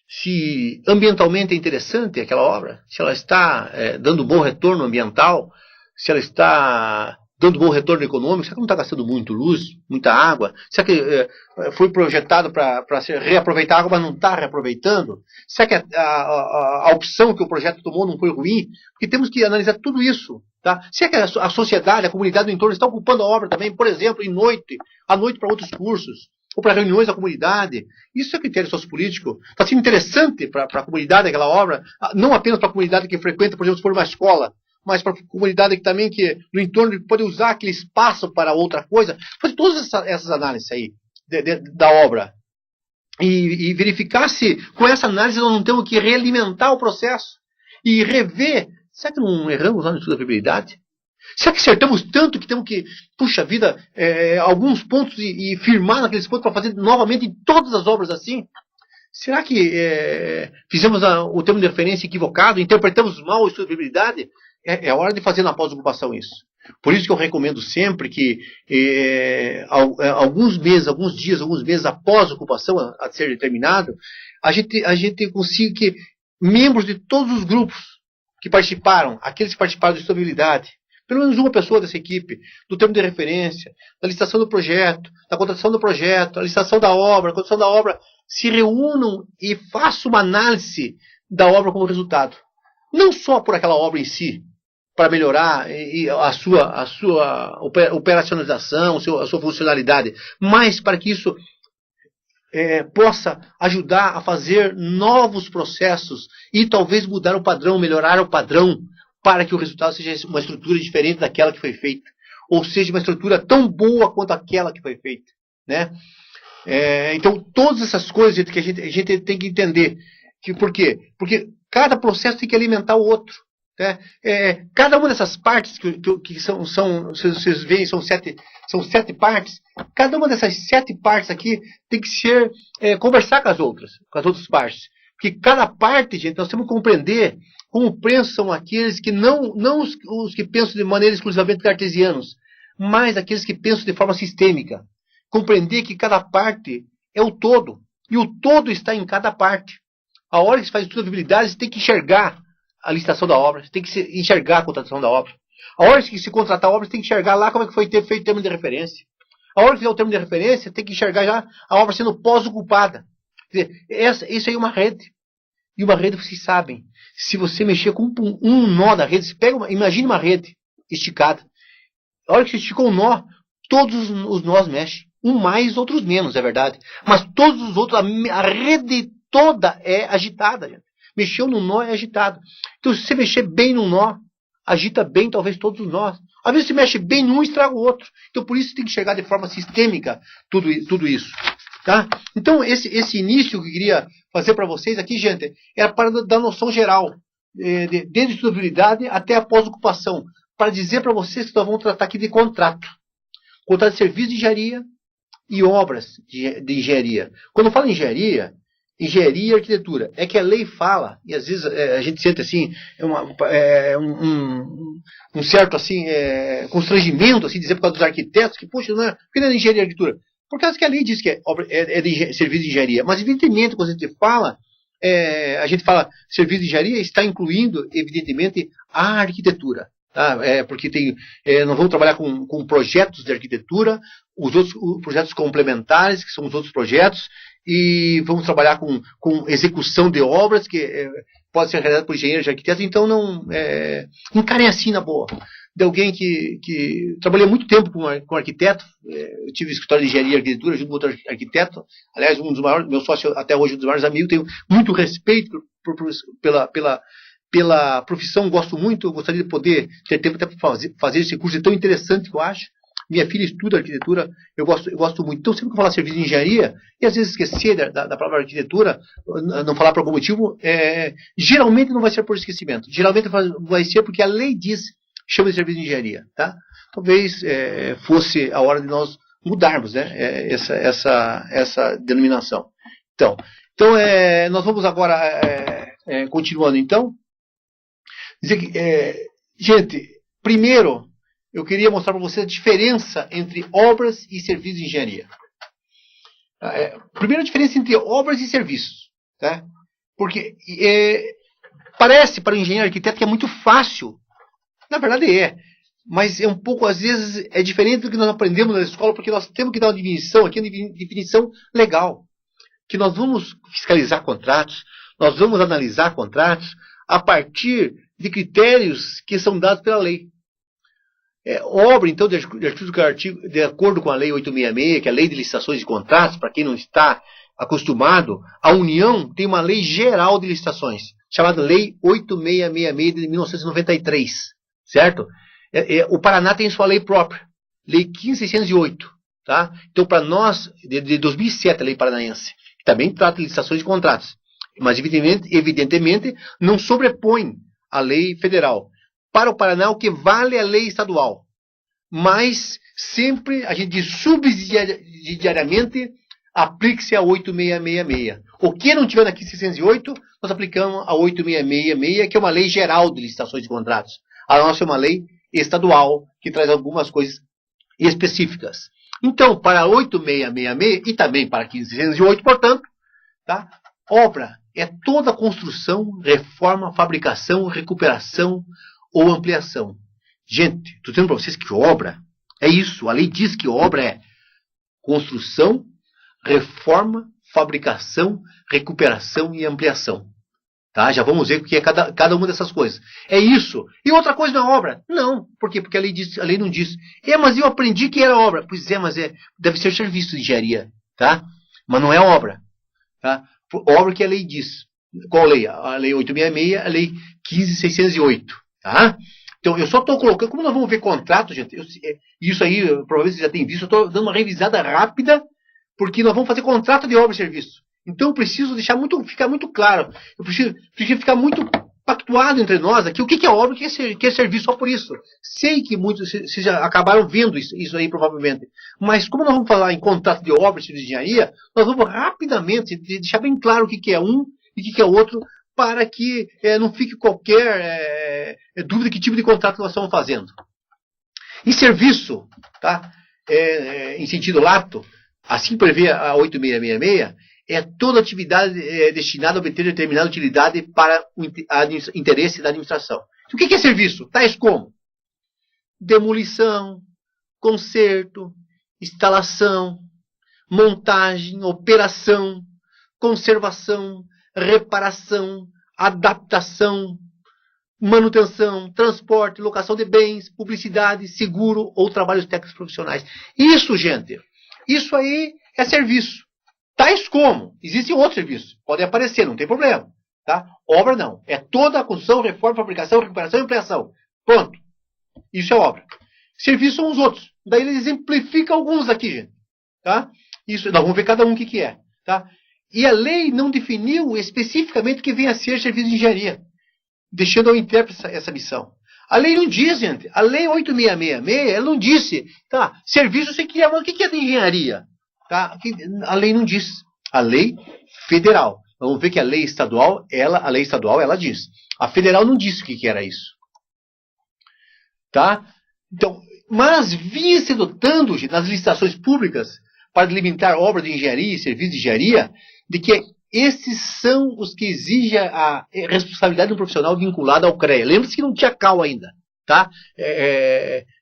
se ambientalmente é interessante aquela obra? Se ela está dando bom retorno ambiental? Se ela está dando bom retorno econômico? Será que não está gastando muito luz, muita água? Será que foi projetado para ser reaproveitar a água, mas não está reaproveitando? Será que a opção que o projeto tomou não foi ruim? Porque temos que analisar tudo isso. Tá? Será que a sociedade, a comunidade do entorno está ocupando a obra também, por exemplo, à noite para outros cursos, ou para reuniões da comunidade? Isso é critério sociopolítico. Está sendo interessante para a comunidade aquela obra, não apenas para a comunidade que frequenta, por exemplo, se for uma escola, mas para a comunidade que no entorno pode usar aquele espaço para outra coisa. Fazer todas essas análises aí da obra. E verificar se com essa análise nós não temos que realimentar o processo e rever. Será que não erramos lá no estudo da viabilidade? Será que acertamos tanto que temos que, puxa vida, alguns pontos e firmar naqueles pontos para fazer novamente em todas as obras assim? Será que fizemos o termo de referência equivocado, interpretamos mal o estudo da viabilidade? É hora de fazer na pós-ocupação isso. Por isso que eu recomendo sempre que alguns meses após a ocupação a ser determinado, a gente consiga que membros de todos os grupos que participaram, aqueles que participaram da estabilidade, pelo menos uma pessoa dessa equipe, do termo de referência, da licitação do projeto, da contratação do projeto, da licitação da obra, a construção da obra, se reúnam e façam uma análise da obra como resultado. Não só por aquela obra em si, para melhorar a sua operacionalização, a sua funcionalidade, mas para que isso possa ajudar a fazer novos processos e talvez mudar o padrão, melhorar o padrão, para que o resultado seja uma estrutura diferente daquela que foi feita, ou seja, uma estrutura tão boa quanto aquela que foi feita, né? Então, todas essas coisas que a gente tem que entender. Por quê? Porque cada processo tem que alimentar o outro. Né? Cada uma dessas partes que vocês veem, são sete partes. Cada uma dessas 7 partes aqui tem que ser conversar com as outras partes. Porque cada parte, gente, nós temos que compreender como pensam aqueles que não os que pensam de maneira exclusivamente cartesianos, mas aqueles que pensam de forma sistêmica. Compreender que cada parte é o todo. E o todo está em cada parte. A hora que você faz estudo de viabilidade, você tem que enxergar a licitação da obra, você tem que enxergar a contratação da obra. A hora que se contratar a obra, você tem que enxergar lá como é que foi feito o termo de referência. A hora que fizer o termo de referência, você tem que enxergar já a obra sendo pós-ocupada. Quer dizer, isso aí é uma rede. E uma rede, vocês sabem, se você mexer com um nó da rede, imagine uma rede esticada. A hora que você esticou um nó, todos os nós mexem. Um mais, outros menos, é verdade. Mas todos os outros, a rede toda é agitada. Gente. Mexeu no nó, é agitado. Então, se você mexer bem no nó, agita bem talvez todos os nós. Às vezes você mexe bem num, estraga o outro. Então, por isso, você tem que chegar de forma sistêmica tudo isso. Tá? Então, esse início que eu queria fazer para vocês aqui, gente, era para dar noção geral, desde a estudabilidade até a pós-ocupação, para dizer para vocês que nós vamos tratar aqui de contrato. Contrato de serviço de engenharia e obras de engenharia. Quando eu falo em engenharia e arquitetura, é que a lei fala, e às vezes a gente sente assim, um certo assim, constrangimento, assim, dizer por causa dos arquitetos, que, poxa, não é, por que não é engenharia e arquitetura? Por causa que a lei diz que é de serviço de engenharia. Mas, evidentemente, quando a gente fala serviço de engenharia, está incluindo, evidentemente, a arquitetura. Tá? Porque nós vamos trabalhar com projetos de arquitetura, os projetos complementares, que são os outros projetos, e vamos trabalhar com execução de obras, que pode ser realizada por engenheiros e arquitetos. Então, não encarem assim na boa. De alguém que trabalhei muito tempo com arquiteto, eu tive escritório de engenharia e arquitetura junto com outro arquiteto, aliás, um dos maiores, meu sócio até hoje, um dos maiores amigos, tenho muito respeito pela profissão, gosto muito, gostaria de poder ter tempo até para fazer esse curso, é tão interessante que eu acho. Minha filha estuda arquitetura, eu gosto muito. Então, sempre que eu falar serviço de engenharia, e às vezes esquecer da palavra arquitetura, não falar por algum motivo, geralmente não vai ser por esquecimento, geralmente vai ser porque a lei diz chama de serviço de engenharia, tá? Talvez fosse a hora de nós mudarmos, né, essa denominação. Então nós vamos agora, continuando então, dizer que, gente, primeiro, eu queria mostrar para vocês a diferença entre obras e serviços de engenharia. Primeiro, a diferença entre obras e serviços, tá? Porque parece para o engenheiro arquiteto que é muito fácil. Na verdade mas é um pouco, às vezes, é diferente do que nós aprendemos na escola, porque nós temos que dar uma definição aqui, uma definição legal. Que nós vamos fiscalizar contratos, nós vamos analisar contratos a partir de critérios que são dados pela lei. Obra, então, de acordo com a Lei 866, que é a Lei de Licitações de Contratos, para quem não está acostumado, a União tem uma lei geral de licitações, chamada Lei 8666 de 1993. Certo? O Paraná tem sua lei própria, Lei 15608. Tá? Então, para nós, de 2007, a lei paranaense, que também trata de licitações de contratos, mas evidentemente não sobrepõe a lei federal. Para o Paraná, o que vale é a lei estadual. Mas sempre a gente diz subsidiariamente aplique-se a 8666. O que não tiver na 15608, nós aplicamos a 8666, que é uma lei geral de licitações de contratos. A nossa é uma lei estadual que traz algumas coisas específicas. Então, para 8666 e também para 15608, portanto, tá? Obra é toda construção, reforma, fabricação, recuperação ou ampliação. Gente, estou dizendo para vocês que obra é isso. A lei diz que obra é construção, reforma, fabricação, recuperação e ampliação. Tá? Já vamos ver o que é cada uma dessas coisas. É isso. E outra coisa não é obra? Não. Por quê? Porque a lei não diz. Mas eu aprendi que era obra. Pois mas deve ser serviço de engenharia. Tá? Mas não é obra. Tá? Obra que a lei diz. Qual lei? A lei 866, a lei 15608. Tá? Então, eu só estou colocando, como nós vamos ver contrato, gente, isso aí, provavelmente você já tem visto, eu estou dando uma revisada rápida, porque nós vamos fazer contrato de obra e serviço. Então, eu preciso ficar muito claro, eu preciso ficar muito pactuado entre nós aqui, o que é obra e o que é serviço, só por isso. Sei que muitos, vocês já acabaram vendo isso aí, provavelmente. Mas, como nós vamos falar em contrato de obra e serviço de engenharia, nós vamos rapidamente deixar bem claro o que é um e o que é outro, para que não fique qualquer dúvida que tipo de contrato nós estamos fazendo. Em serviço, tá? Em sentido lato, assim prevê a 8666, é toda atividade destinada a obter determinada utilidade para o interesse da administração. O que é serviço? Tais como demolição, conserto, instalação, montagem, operação, conservação, reparação, adaptação, manutenção, transporte, locação de bens, publicidade, seguro ou trabalhos técnicos profissionais. Isso, gente, isso aí é serviço. Tais como, existem outros serviços, podem aparecer, não tem problema. Tá? Obra não, é toda a construção, reforma, fabricação, recuperação e ampliação. Pronto. Isso é obra. Serviços são os outros. Daí ele exemplifica alguns aqui, gente. Tá? Isso, nós vamos ver cada um o que é. Tá? E a lei não definiu especificamente o que vem a ser serviço de engenharia, deixando ao intérprete essa missão. A lei não diz, gente. A lei 8666, ela não disse. Tá? Serviço você queria, mas o que é de engenharia? Tá? A lei não diz. A lei federal. Vamos ver que a lei estadual, ela diz. A federal não disse o que era isso. Tá? Então, mas vinha se dotando nas licitações públicas para delimitar obras de engenharia e serviços de engenharia de que esses são os que exigem a responsabilidade do profissional vinculado ao CREA. Lembre-se que não tinha CAL ainda. Tá?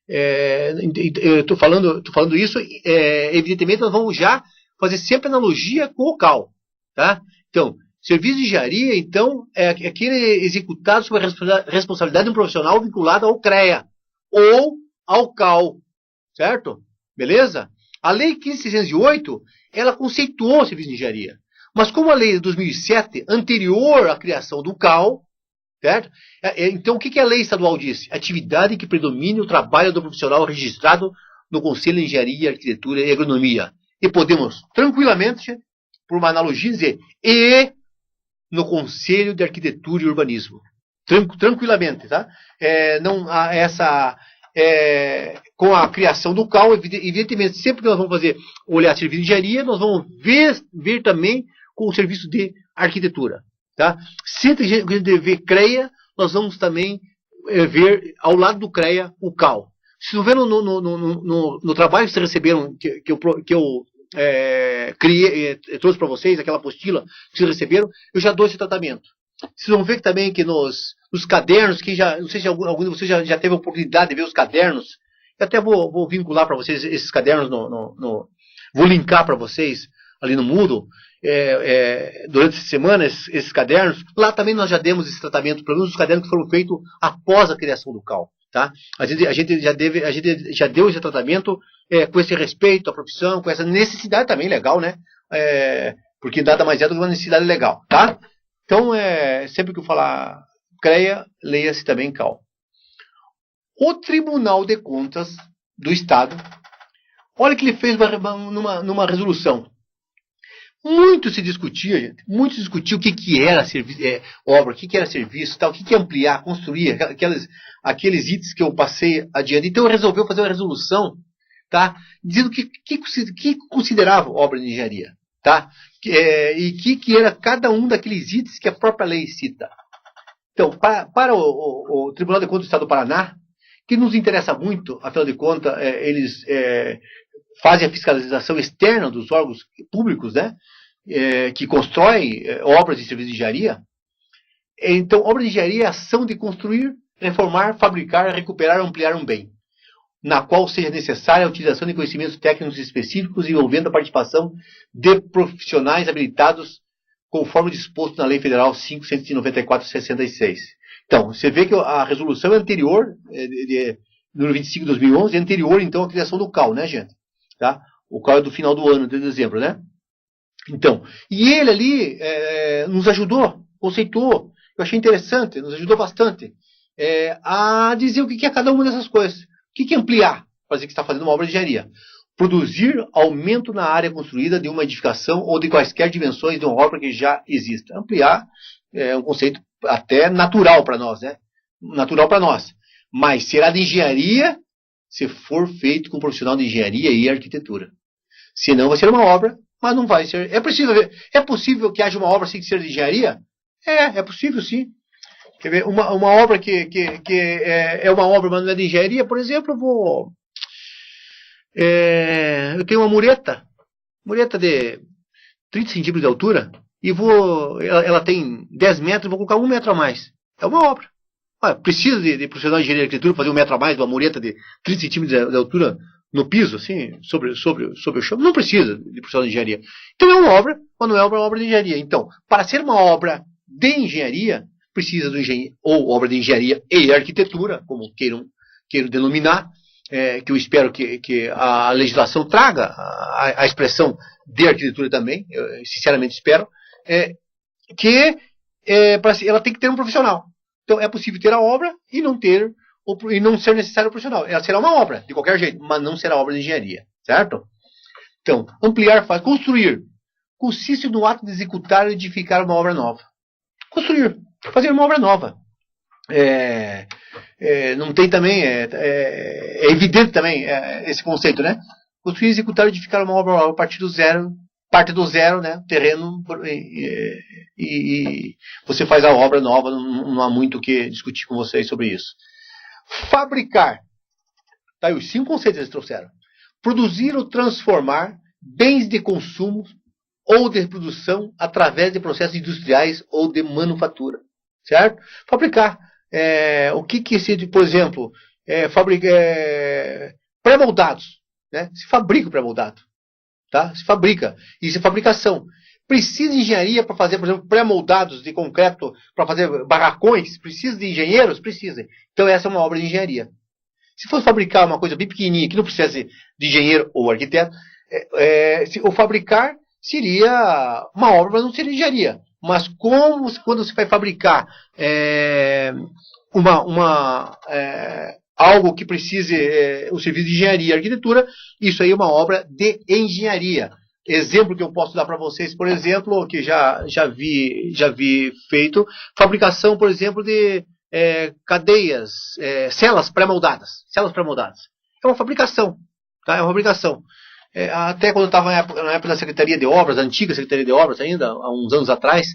Eu estou falando isso, evidentemente nós vamos já fazer sempre analogia com o CAL. Tá? Então, serviço de engenharia, então, é aquele executado sob a responsabilidade de um profissional vinculado ao CREA ou ao CAL, certo? Beleza? A Lei 15.608, ela conceituou o serviço de engenharia. Mas como a Lei de 2007, anterior à criação do CAL, certo? Então, o que a lei estadual disse? Atividade que predomine o trabalho do profissional registrado no Conselho de Engenharia, Arquitetura e Agronomia. E podemos, tranquilamente, por uma analogia, dizer, e no Conselho de Arquitetura e Urbanismo. Tranquilamente, tá? Com a criação do CAL, evidentemente, sempre que nós vamos olhar serviço de engenharia, nós vamos ver também com o serviço de arquitetura. Tá? Sempre que a gente vê CREA, nós vamos também ver ao lado do CREA o CAL. Se não ver no trabalho que vocês receberam, que eu trouxe para vocês, aquela apostila que vocês receberam, eu já dou esse tratamento. Vocês vão ver também que nos cadernos, que já, não sei se algum de vocês já teve a oportunidade de ver os cadernos, eu até vou vincular para vocês esses cadernos, vou linkar para vocês ali no Moodle, durante essa semana, esses cadernos. Lá também nós já demos esse tratamento, pelo menos os cadernos que foram feitos após a criação do CAL. Tá? A gente já deu esse tratamento com esse respeito à profissão, com essa necessidade também legal, né? Porque nada mais é do que uma necessidade legal. Tá? Então, sempre que eu falar CREA, leia-se também CAL. O Tribunal de Contas do Estado, olha que ele fez numa resolução. Muito se discutia, gente. Muito se discutia o que era obra, o que era serviço, tal, o que ampliar, construir, aqueles itens que eu passei adiante. Então, eu resolvi fazer uma resolução, tá, dizendo que considerava obra de engenharia. Tá? E que era cada um daqueles itens que a própria lei cita. Então, para o Tribunal de Contas do Estado do Paraná, que nos interessa muito, afinal de contas, eles fazem a fiscalização externa dos órgãos públicos, né, que constroem obras de serviço de engenharia. Então, obra de engenharia é a ação de construir, reformar, fabricar, recuperar ou ampliar um bem, na qual seja necessária a utilização de conhecimentos técnicos específicos envolvendo a participação de profissionais habilitados conforme disposto na Lei Federal 5.194/66. Então, você vê que a resolução é anterior, número 25 de 2011, é anterior, então, à criação do CAL, né, gente? Tá? O CAL é do final do ano, de dezembro, né? Então, e ele ali nos ajudou, conceitou, eu achei interessante, nos ajudou bastante a dizer o que é cada uma dessas coisas. O que é ampliar? Para dizer que está fazendo uma obra de engenharia. Produzir aumento na área construída de uma edificação ou de quaisquer dimensões de uma obra que já exista. Ampliar é um conceito até natural para nós, né? Natural para nós. Mas será de engenharia se for feito com um profissional de engenharia e arquitetura. Senão vai ser uma obra, mas não vai ser. É possível que haja uma obra sem ser de engenharia? É possível sim. Quer ver? Uma obra que é uma obra, mas não é de engenharia, por exemplo, eu tenho uma mureta 30 centímetros de altura e ela tem 10 metros, vou colocar 1 metro a mais. É uma obra. Precisa de profissional de engenharia de arquitetura fazer 1 metro a mais de uma mureta de 30 centímetros de altura no piso, assim, sobre o chão? Não precisa de profissional de engenharia. Então é uma obra, mas não é uma obra de engenharia. Então, para ser uma obra de engenharia, precisa do engenheiro, ou obra de engenharia e arquitetura, como queiram denominar, que eu espero que a legislação traga a expressão de arquitetura também, eu sinceramente espero, que ela tem que ter um profissional. Então é possível ter a obra e não ser necessário o profissional. Ela será uma obra, de qualquer jeito, mas não será obra de engenharia, certo? Então, ampliar, construir. Consiste no ato de executar e edificar uma obra nova. Construir, fazer uma obra nova. Não tem também, é evidente também esse conceito, né? Construir, executar e edificar uma obra nova a partir do zero, parte do zero, né? Terreno, e você faz a obra nova, não há muito o que discutir com vocês sobre isso. Fabricar. Tá aí os 5 conceitos que eles trouxeram. Produzir ou transformar bens de consumo ou de produção através de processos industriais ou de manufatura. Certo? Fabricar. O que seria, por exemplo, pré-moldados. Né? Se fabrica o pré-moldado. Tá? Se fabrica. Isso é fabricação. Precisa de engenharia para fazer, por exemplo, pré-moldados de concreto, para fazer barracões? Precisa de engenheiros? Precisa. Então essa é uma obra de engenharia. Se for fabricar uma coisa bem pequenininha, que não precisa de engenheiro ou arquiteto, o fabricar seria uma obra, mas não seria engenharia. Mas quando você vai fabricar algo que precise o serviço de engenharia e arquitetura, isso aí é uma obra de engenharia. Exemplo que eu posso dar para vocês, por exemplo, que já vi feito, fabricação, por exemplo, de cadeias, celas pré-moldadas. Celas pré-moldadas. É uma fabricação. Tá? É uma fabricação. Até quando eu estava na época da Secretaria de Obras, da antiga Secretaria de Obras ainda, há uns anos atrás,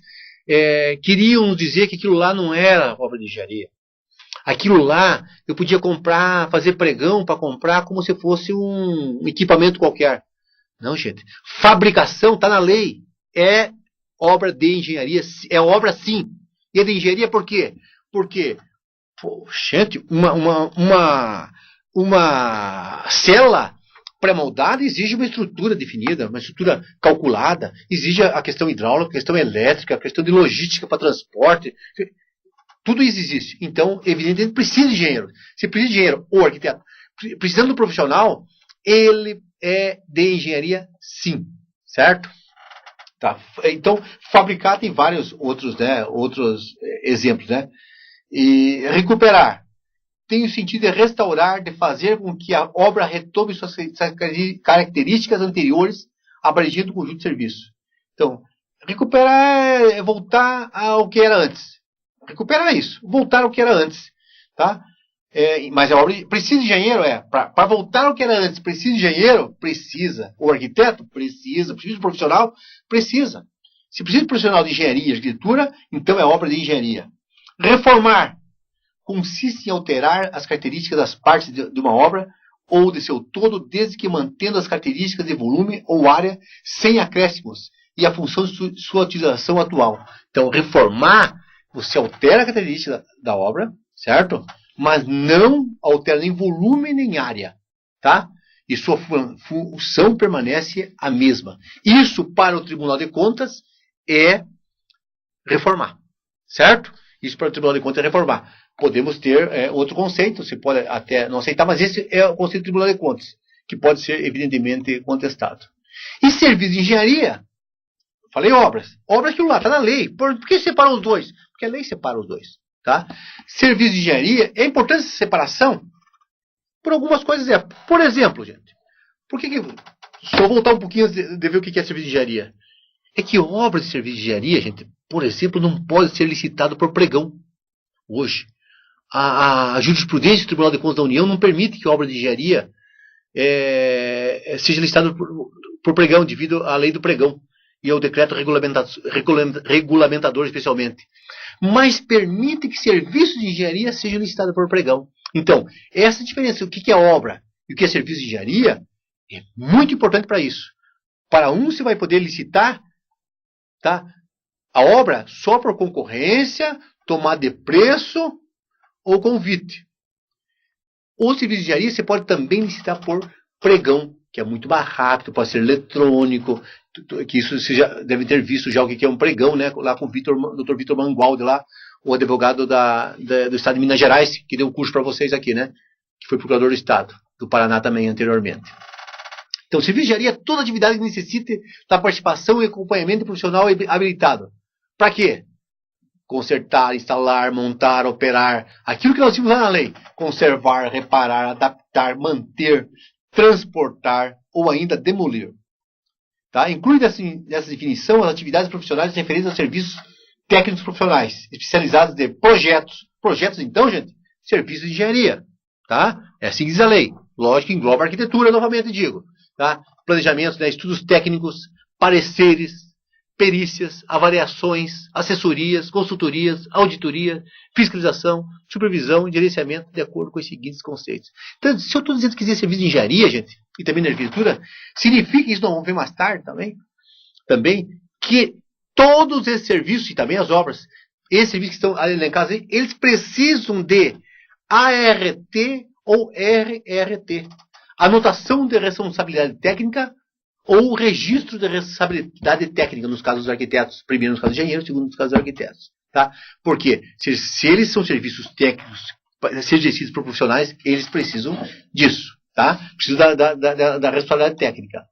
queriam dizer que aquilo lá não era obra de engenharia. Aquilo lá eu podia comprar, fazer pregão para comprar como se fosse um equipamento qualquer. Não, gente. Fabricação está na lei. É obra de engenharia. É obra sim. E é de engenharia por quê? Porque, gente, uma cela pré-moldada exige uma estrutura definida, uma estrutura calculada, exige a questão hidráulica, a questão elétrica, a questão de logística para transporte. Tudo isso existe. Então, evidentemente, precisa de engenheiro. Se precisa de engenheiro ou arquiteto, precisando do profissional, ele é de engenharia sim. Certo? Tá. Então, fabricar tem vários outros exemplos. Né? E recuperar tem o sentido de restaurar, de fazer com que a obra retome suas características anteriores abrangindo o conjunto de serviços. Então, recuperar é voltar ao que era antes. Recuperar isso, voltar ao que era antes. Tá? Mas a obra precisa de engenheiro? Para voltar ao que era antes, precisa de engenheiro? Precisa. O arquiteto? Precisa. Precisa de profissional? Precisa. Se precisa de profissional de engenharia e arquitetura, então é obra de engenharia. Reformar consiste em alterar as características das partes de uma obra ou de seu todo, desde que mantendo as características de volume ou área sem acréscimos e a função de sua utilização atual. Então, reformar, você altera a característica da obra, certo? Mas não altera nem volume nem área, tá? E sua função permanece a mesma. Isso, para o Tribunal de Contas, é reformar, certo? Isso para o Tribunal de Contas é reformar. Podemos ter outro conceito, você pode até não aceitar, mas esse é o conceito do Tribunal de Contas, que pode ser evidentemente contestado. E serviço de engenharia, falei obras. Obras que lá está na lei. Por que separa os dois? Porque a lei separa os dois. Tá? Serviço de engenharia, é importante essa separação por algumas coisas. Por exemplo, gente, só voltar um pouquinho de ver o que é serviço de engenharia. É que obras de serviço de engenharia, gente, por exemplo, não pode ser licitado por pregão. Hoje, a jurisprudência do Tribunal de Contas da União não permite que a obra de engenharia seja licitada por pregão, devido à lei do pregão e ao decreto regulamentador especialmente. Mas permite que serviços de engenharia sejam licitados por pregão. Então, essa diferença, o que é obra e o que é serviço de engenharia, é muito importante para isso. Para um, você vai poder licitar tá? A obra só por concorrência, tomada de preço ou convite. O serviço de engenharia você pode também licitar por pregão, que é muito mais rápido, pode ser eletrônico, que isso você já deve ter visto já o que é um pregão, né? Lá com o Dr. Vitor Mangualde, lá, o advogado do Estado de Minas Gerais, que deu um curso para vocês aqui, né? Que foi procurador do Estado, do Paraná também anteriormente. Então, serviço de engenharia é toda atividade que necessite da participação e acompanhamento profissional habilitado. Para quê? Consertar, instalar, montar, operar. Aquilo que nós vimos lá na lei. Conservar, reparar, adaptar, manter, transportar ou ainda demolir. Tá? Inclui nessa definição as atividades profissionais referentes a serviços técnicos profissionais, especializados de projetos. Projetos, então, gente, serviços de engenharia. Tá? É assim que diz a lei. Lógico que engloba a arquitetura, novamente digo. Tá? Planejamentos, né, estudos técnicos, pareceres, perícias, avaliações, assessorias, consultorias, auditoria, fiscalização, supervisão e gerenciamento de acordo com os seguintes conceitos. Então, se eu estou dizendo que existe serviço de engenharia, gente, e também na arquitetura, significa, isso nós vamos ver mais tarde também, que todos esses serviços, e também as obras, esses serviços que estão elencados aí, eles precisam de ART ou RRT. Anotação de responsabilidade técnica ou registro de responsabilidade técnica nos casos dos arquitetos. Primeiro nos casos de engenheiros, segundo nos casos dos arquitetos. Tá? Porque se eles são serviços técnicos, se exercidos por profissionais, eles precisam disso. Tá? Precisam da responsabilidade técnica.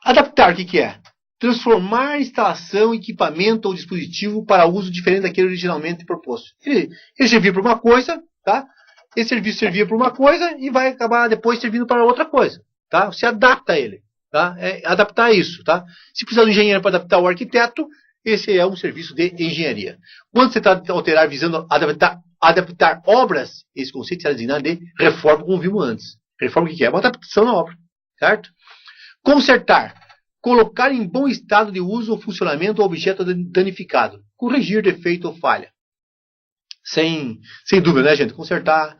Adaptar, o que é? Transformar a instalação, equipamento ou dispositivo para uso diferente daquele originalmente proposto. Ele servia para uma coisa, tá? Esse serviço servia para uma coisa e vai acabar depois servindo para outra coisa. Tá? Você adapta ele. Tá? É adaptar isso. Tá? Se precisar de um engenheiro para adaptar o arquiteto, esse é um serviço de engenharia. Quando você está alterar visando adaptar obras, esse conceito será designado de reforma, como vimos antes. Reforma o que é? Uma adaptação na obra. Certo? Consertar. Colocar em bom estado de uso ou funcionamento o objeto danificado. Corrigir defeito ou falha. Sem dúvida, né, gente? Consertar.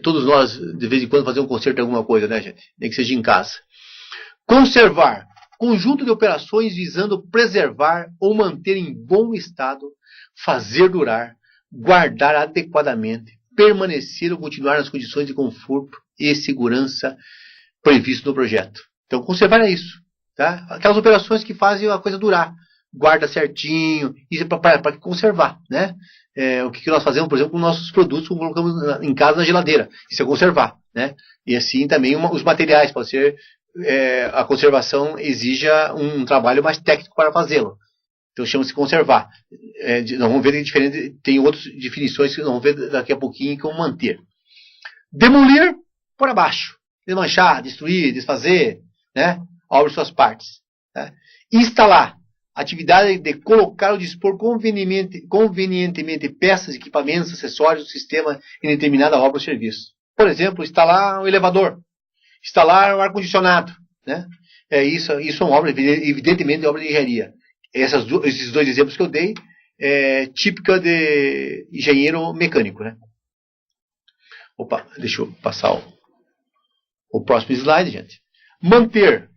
Todos nós, de vez em quando, fazemos um conserto de alguma coisa, né, gente? Nem que seja em casa. Conservar. Conjunto de operações visando preservar ou manter em bom estado, fazer durar, guardar adequadamente, permanecer ou continuar nas condições de conforto e segurança previsto no projeto. Então, conservar é isso. Tá? Aquelas operações que fazem a coisa durar. Guarda certinho. Isso é para conservar, né? O que nós fazemos, por exemplo, com nossos produtos, como colocamos em casa na geladeira. Isso é conservar, né? E assim também os materiais, pode ser a conservação exija um trabalho mais técnico para fazê-lo. Então chama-se conservar. Nós vamos ver que diferente, tem outras definições que nós vamos ver daqui a pouquinho como manter. Demolir por abaixo. Desmanchar, destruir, desfazer, né? Obra suas partes. Né? Instalar. Atividade de colocar ou dispor convenientemente peças, equipamentos, acessórios do sistema em determinada obra ou serviço. Por exemplo, instalar um elevador. Instalar um ar-condicionado. Né? Isso é uma obra, evidentemente, de obra de engenharia. Esses dois exemplos que eu dei típica de engenheiro mecânico. Né? Opa, deixa eu passar o próximo slide, gente. Manter.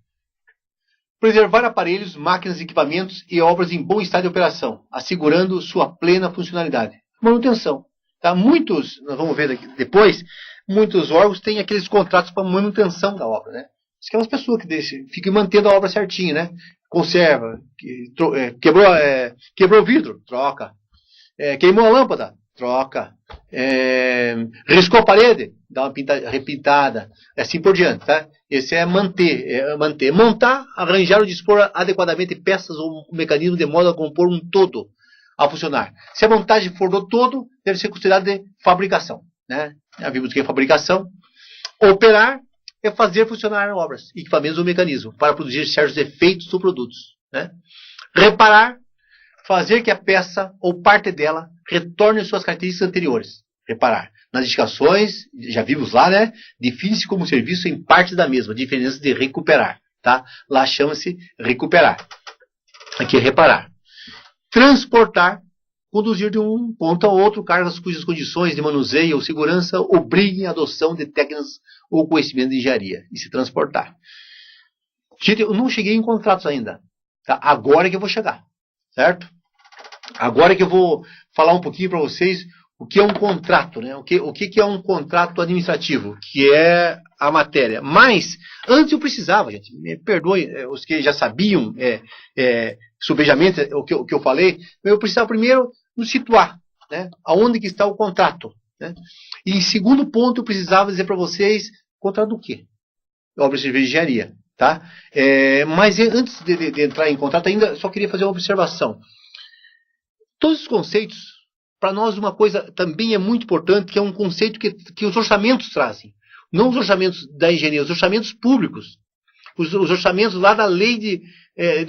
Preservar aparelhos, máquinas, equipamentos e obras em bom estado de operação, assegurando sua plena funcionalidade. Manutenção. Tá? Muitos, nós vamos ver depois, muitos órgãos têm aqueles contratos para manutenção da obra. Né? Aquelas pessoas que ficam mantendo a obra certinha, né? Conserva, quebrou o vidro, troca. Queimou a lâmpada, troca. Riscou a parede, dá uma repintada, assim por diante, tá? Esse é manter. Montar, arranjar ou dispor adequadamente peças ou mecanismo de modo a compor um todo a funcionar. Se a montagem for do todo, deve ser considerada de fabricação, né? Já vimos que é fabricação. Operar é fazer funcionar obras, equipamentos ou mecanismos para produzir certos efeitos ou produtos, né? Reparar, fazer que a peça ou parte dela retorne suas características anteriores. Reparar. Nas indicações, já vimos lá, né? Define-se como serviço em partes da mesma. Diferença de recuperar. Tá? Lá chama-se recuperar. Aqui é reparar. Transportar. Conduzir de um ponto a outro cargas cujas condições de manuseio ou segurança obriguem a adoção de técnicas ou conhecimento de engenharia. E se transportar. Gente, eu não cheguei em contratos ainda. Tá? Agora que eu vou chegar, certo? Agora que eu vou falar um pouquinho para vocês o que é um contrato, né? O que é um contrato administrativo, que é a matéria. Mas, antes eu precisava, gente, me perdoem os que já sabiam subejamente o que eu falei, eu precisava primeiro nos situar, né? Aonde que está o contrato, né? E em segundo ponto, eu precisava dizer para vocês, contrato do quê? Obra de serviço de engenharia, tá? Mas antes de entrar em contrato, ainda só queria fazer uma observação. Todos os conceitos, para nós uma coisa também é muito importante, que é um conceito que os orçamentos trazem. Não os orçamentos da engenharia, os orçamentos públicos. Os orçamentos lá da lei de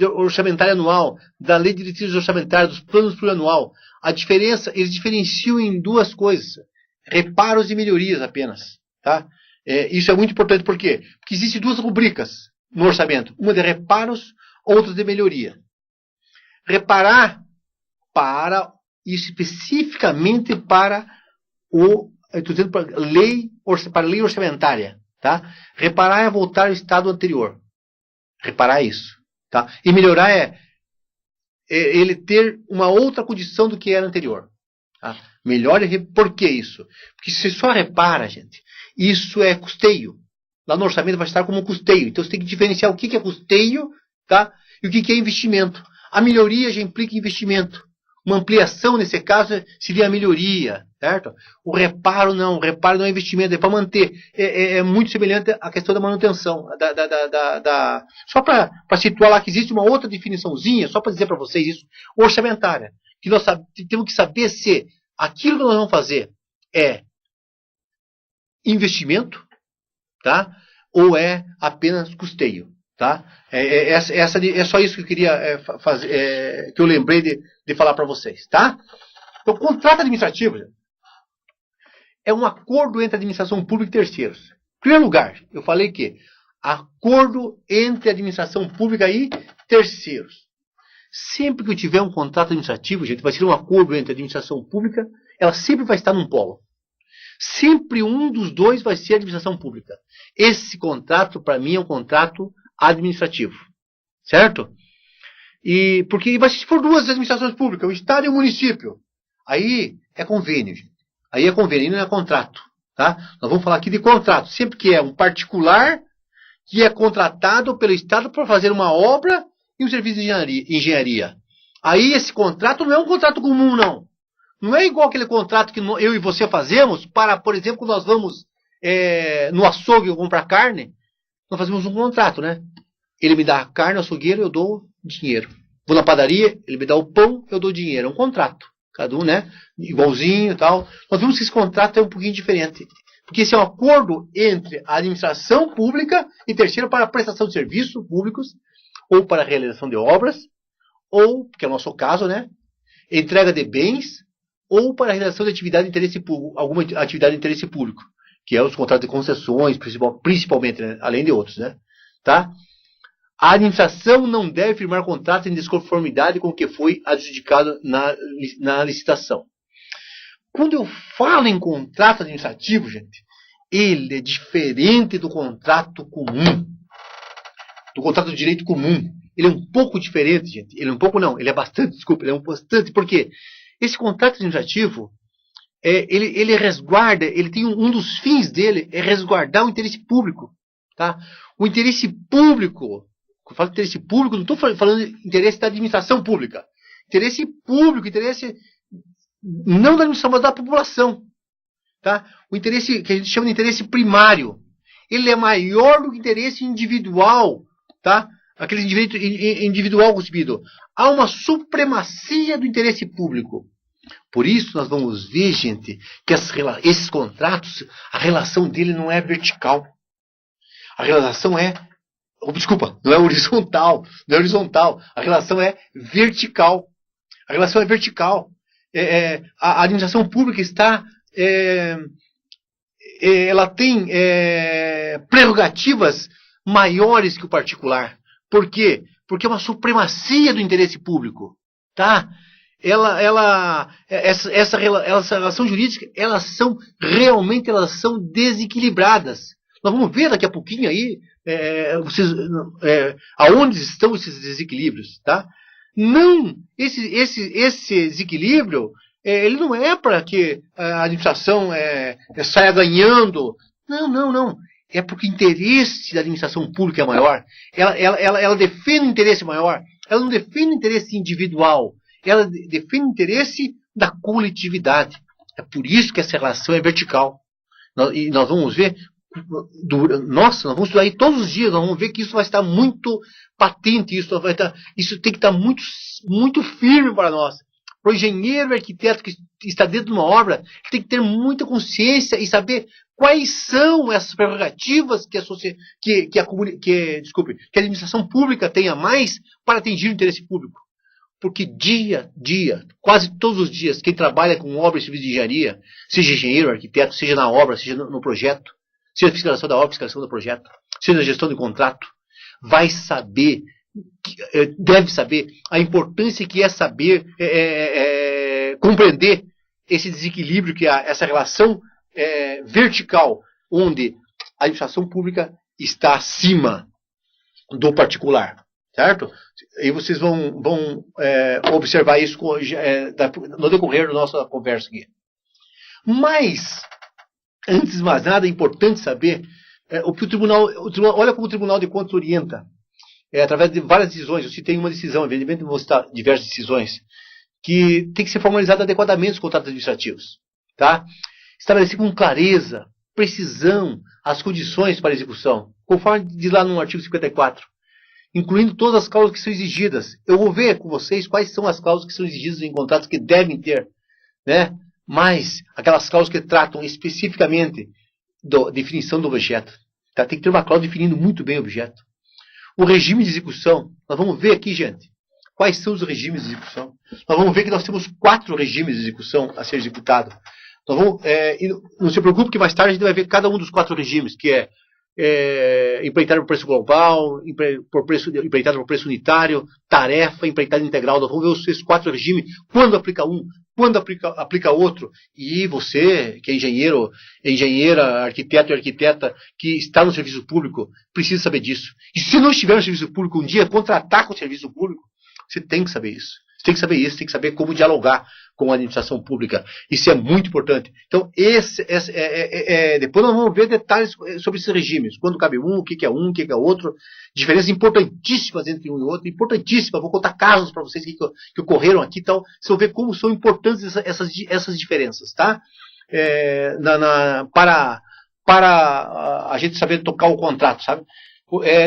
orçamentária anual, da lei de diretrizes orçamentárias, dos planos plurianual. A diferença, eles diferenciam em duas coisas. Reparos e melhorias apenas. Tá? Isso é muito importante, por quê? Porque existem duas rubricas no orçamento. Uma de reparos, outra de melhoria. Reparar especificamente para para a lei orçamentária, tá? Reparar é voltar ao estado anterior. Reparar é isso, tá? E melhorar é ele ter uma outra condição do que era anterior. Tá? Melhora, por que isso? Porque se só repara, gente, isso é custeio. Lá no orçamento vai estar como custeio. Então você tem que diferenciar o que é custeio, tá? E o que é investimento. A melhoria já implica investimento. Uma ampliação, nesse caso, seria a melhoria, certo? O reparo não é investimento, é para manter. É muito semelhante à questão da manutenção. Só para situar lá que existe uma outra definiçãozinha, só para dizer para vocês isso, orçamentária. Que nós temos que saber se aquilo que nós vamos fazer é investimento, tá? Ou é apenas custeio. Tá? É só isso que eu queria fazer, que eu lembrei de falar para vocês. Tá? Então, contrato administrativo é um acordo entre a administração pública e terceiros. Em primeiro lugar, eu falei que acordo entre a administração pública e terceiros. Sempre que eu tiver um contrato administrativo, gente, vai ser um acordo entre a administração pública, ela sempre vai estar num polo. Sempre um dos dois vai ser a administração pública. Esse contrato, para mim, é um contrato administrativo, certo? E porque se for duas administrações públicas, o Estado e o município, aí é convênio, gente. Aí é convênio, aí não é contrato, tá? Nós vamos falar aqui de contrato, sempre que é um particular que é contratado pelo Estado para fazer uma obra e um serviço de engenharia. Aí esse contrato não é um contrato comum, não. Não é igual aquele contrato que eu e você fazemos para, por exemplo, quando nós vamos no açougue comprar carne, nós fazemos um contrato, né? Ele me dá a carne, o açougueiro, eu dou dinheiro. Vou na padaria, ele me dá o pão, eu dou dinheiro. É um contrato. Cada um, né? Igualzinho e tal. Nós vemos que esse contrato é um pouquinho diferente. Porque esse é um acordo entre a administração pública e terceiro para a prestação de serviços públicos, ou para a realização de obras, ou, que é o nosso caso, né? Entrega de bens, ou para a realização de atividade de interesse público, alguma atividade de interesse público, que é os contratos de concessões, principalmente, né? Além de outros, né? Tá? A administração não deve firmar contratos em desconformidade com o que foi adjudicado na licitação. Quando eu falo em contrato administrativo, gente, ele é diferente do contrato comum, do contrato de direito comum. Ele é um pouco diferente, gente. Ele é um pouco não, ele é bastante, desculpa, ele é um bastante, porque esse contrato administrativo, ele resguarda, ele tem um dos fins dele é resguardar o interesse público, tá? O interesse público, quando eu falo de interesse público, não estou falando de interesse da administração pública. Interesse público, interesse não da administração, mas da população, tá? O interesse que a gente chama de interesse primário, ele é maior do que o interesse individual, tá? Aquele direito individual concebido. Há uma supremacia do interesse público. Por isso nós vamos ver, gente, que esses contratos, a relação dele não é vertical. A relação não é horizontal. Não é horizontal. A relação é vertical. A relação é vertical. A administração pública está... ela tem prerrogativas maiores que o particular. Por quê? Porque é uma supremacia do interesse público. Tá? Essa relação jurídica, elas são desequilibradas. Nós vamos ver daqui a pouquinho aí aonde estão esses desequilíbrios, tá? Não, esse desequilíbrio, ele não é para que a administração saia ganhando. Não. É porque o interesse da administração pública é maior. Ela defende o interesse maior. Ela não defende o interesse individual. Ela defende o interesse da coletividade. É por isso que essa relação é vertical. E nós vamos ver, nós vamos estudar aí todos os dias, nós vamos ver que isso vai estar muito patente, isso tem que estar muito, muito firme para nós. Para o engenheiro, arquiteto que está dentro de uma obra, ele tem que ter muita consciência e saber quais são essas prerrogativas que a administração pública tenha mais para atingir o interesse público. Porque dia a dia, quase todos os dias, quem trabalha com obra e serviço de engenharia, seja engenheiro, arquiteto, seja na obra, seja no projeto, seja na fiscalização da obra, fiscalização do projeto, seja na gestão de contrato, vai saber, deve saber a importância que é saber compreender esse desequilíbrio, que é essa relação vertical, onde a administração pública está acima do particular. Certo? E vocês vão observar isso no decorrer da nossa conversa aqui. Mas, antes de mais nada, é importante saber o que o tribunal. Olha como o Tribunal de Contas orienta, através de várias decisões. Eu citei uma decisão, evidentemente vou citar diversas decisões, que tem que ser formalizado adequadamente os contratos administrativos. Tá? Estabelecer com clareza, precisão, as condições para execução, conforme diz lá no artigo 54. Incluindo todas as cláusulas que são exigidas. Eu vou ver com vocês quais são as cláusulas que são exigidas em contratos que devem ter, né? Mas aquelas cláusulas que tratam especificamente da definição do objeto. Tá? Tem que ter uma cláusula definindo muito bem o objeto. O regime de execução. Nós vamos ver aqui, gente, quais são os regimes de execução. Nós vamos ver que nós temos 4 regimes de execução a ser executado. Nós vamos, não se preocupe que mais tarde a gente vai ver cada um dos 4 regimes, que é empreitada por preço global, empreitada por preço unitário, tarefa, empreitada integral. Nós vamos ver esses 4 regimes, quando aplica um, quando aplica outro. E você, que é engenheiro, engenheira, arquiteto e arquiteta, que está no serviço público, precisa saber disso. E se não estiver no serviço público um dia, contratar com o serviço público, você tem que saber isso. Você tem que saber isso, tem que saber como dialogar com a administração pública. Isso é muito importante. Então, depois nós vamos ver detalhes sobre esses regimes. Quando cabe um, o que é um, o que é outro. Diferenças importantíssimas entre um e outro. Importantíssimas. Vou contar casos para vocês que ocorreram aqui. Então, vocês vão ver como são importantes essas diferenças. Tá? Para a gente saber tocar o contrato. Sabe?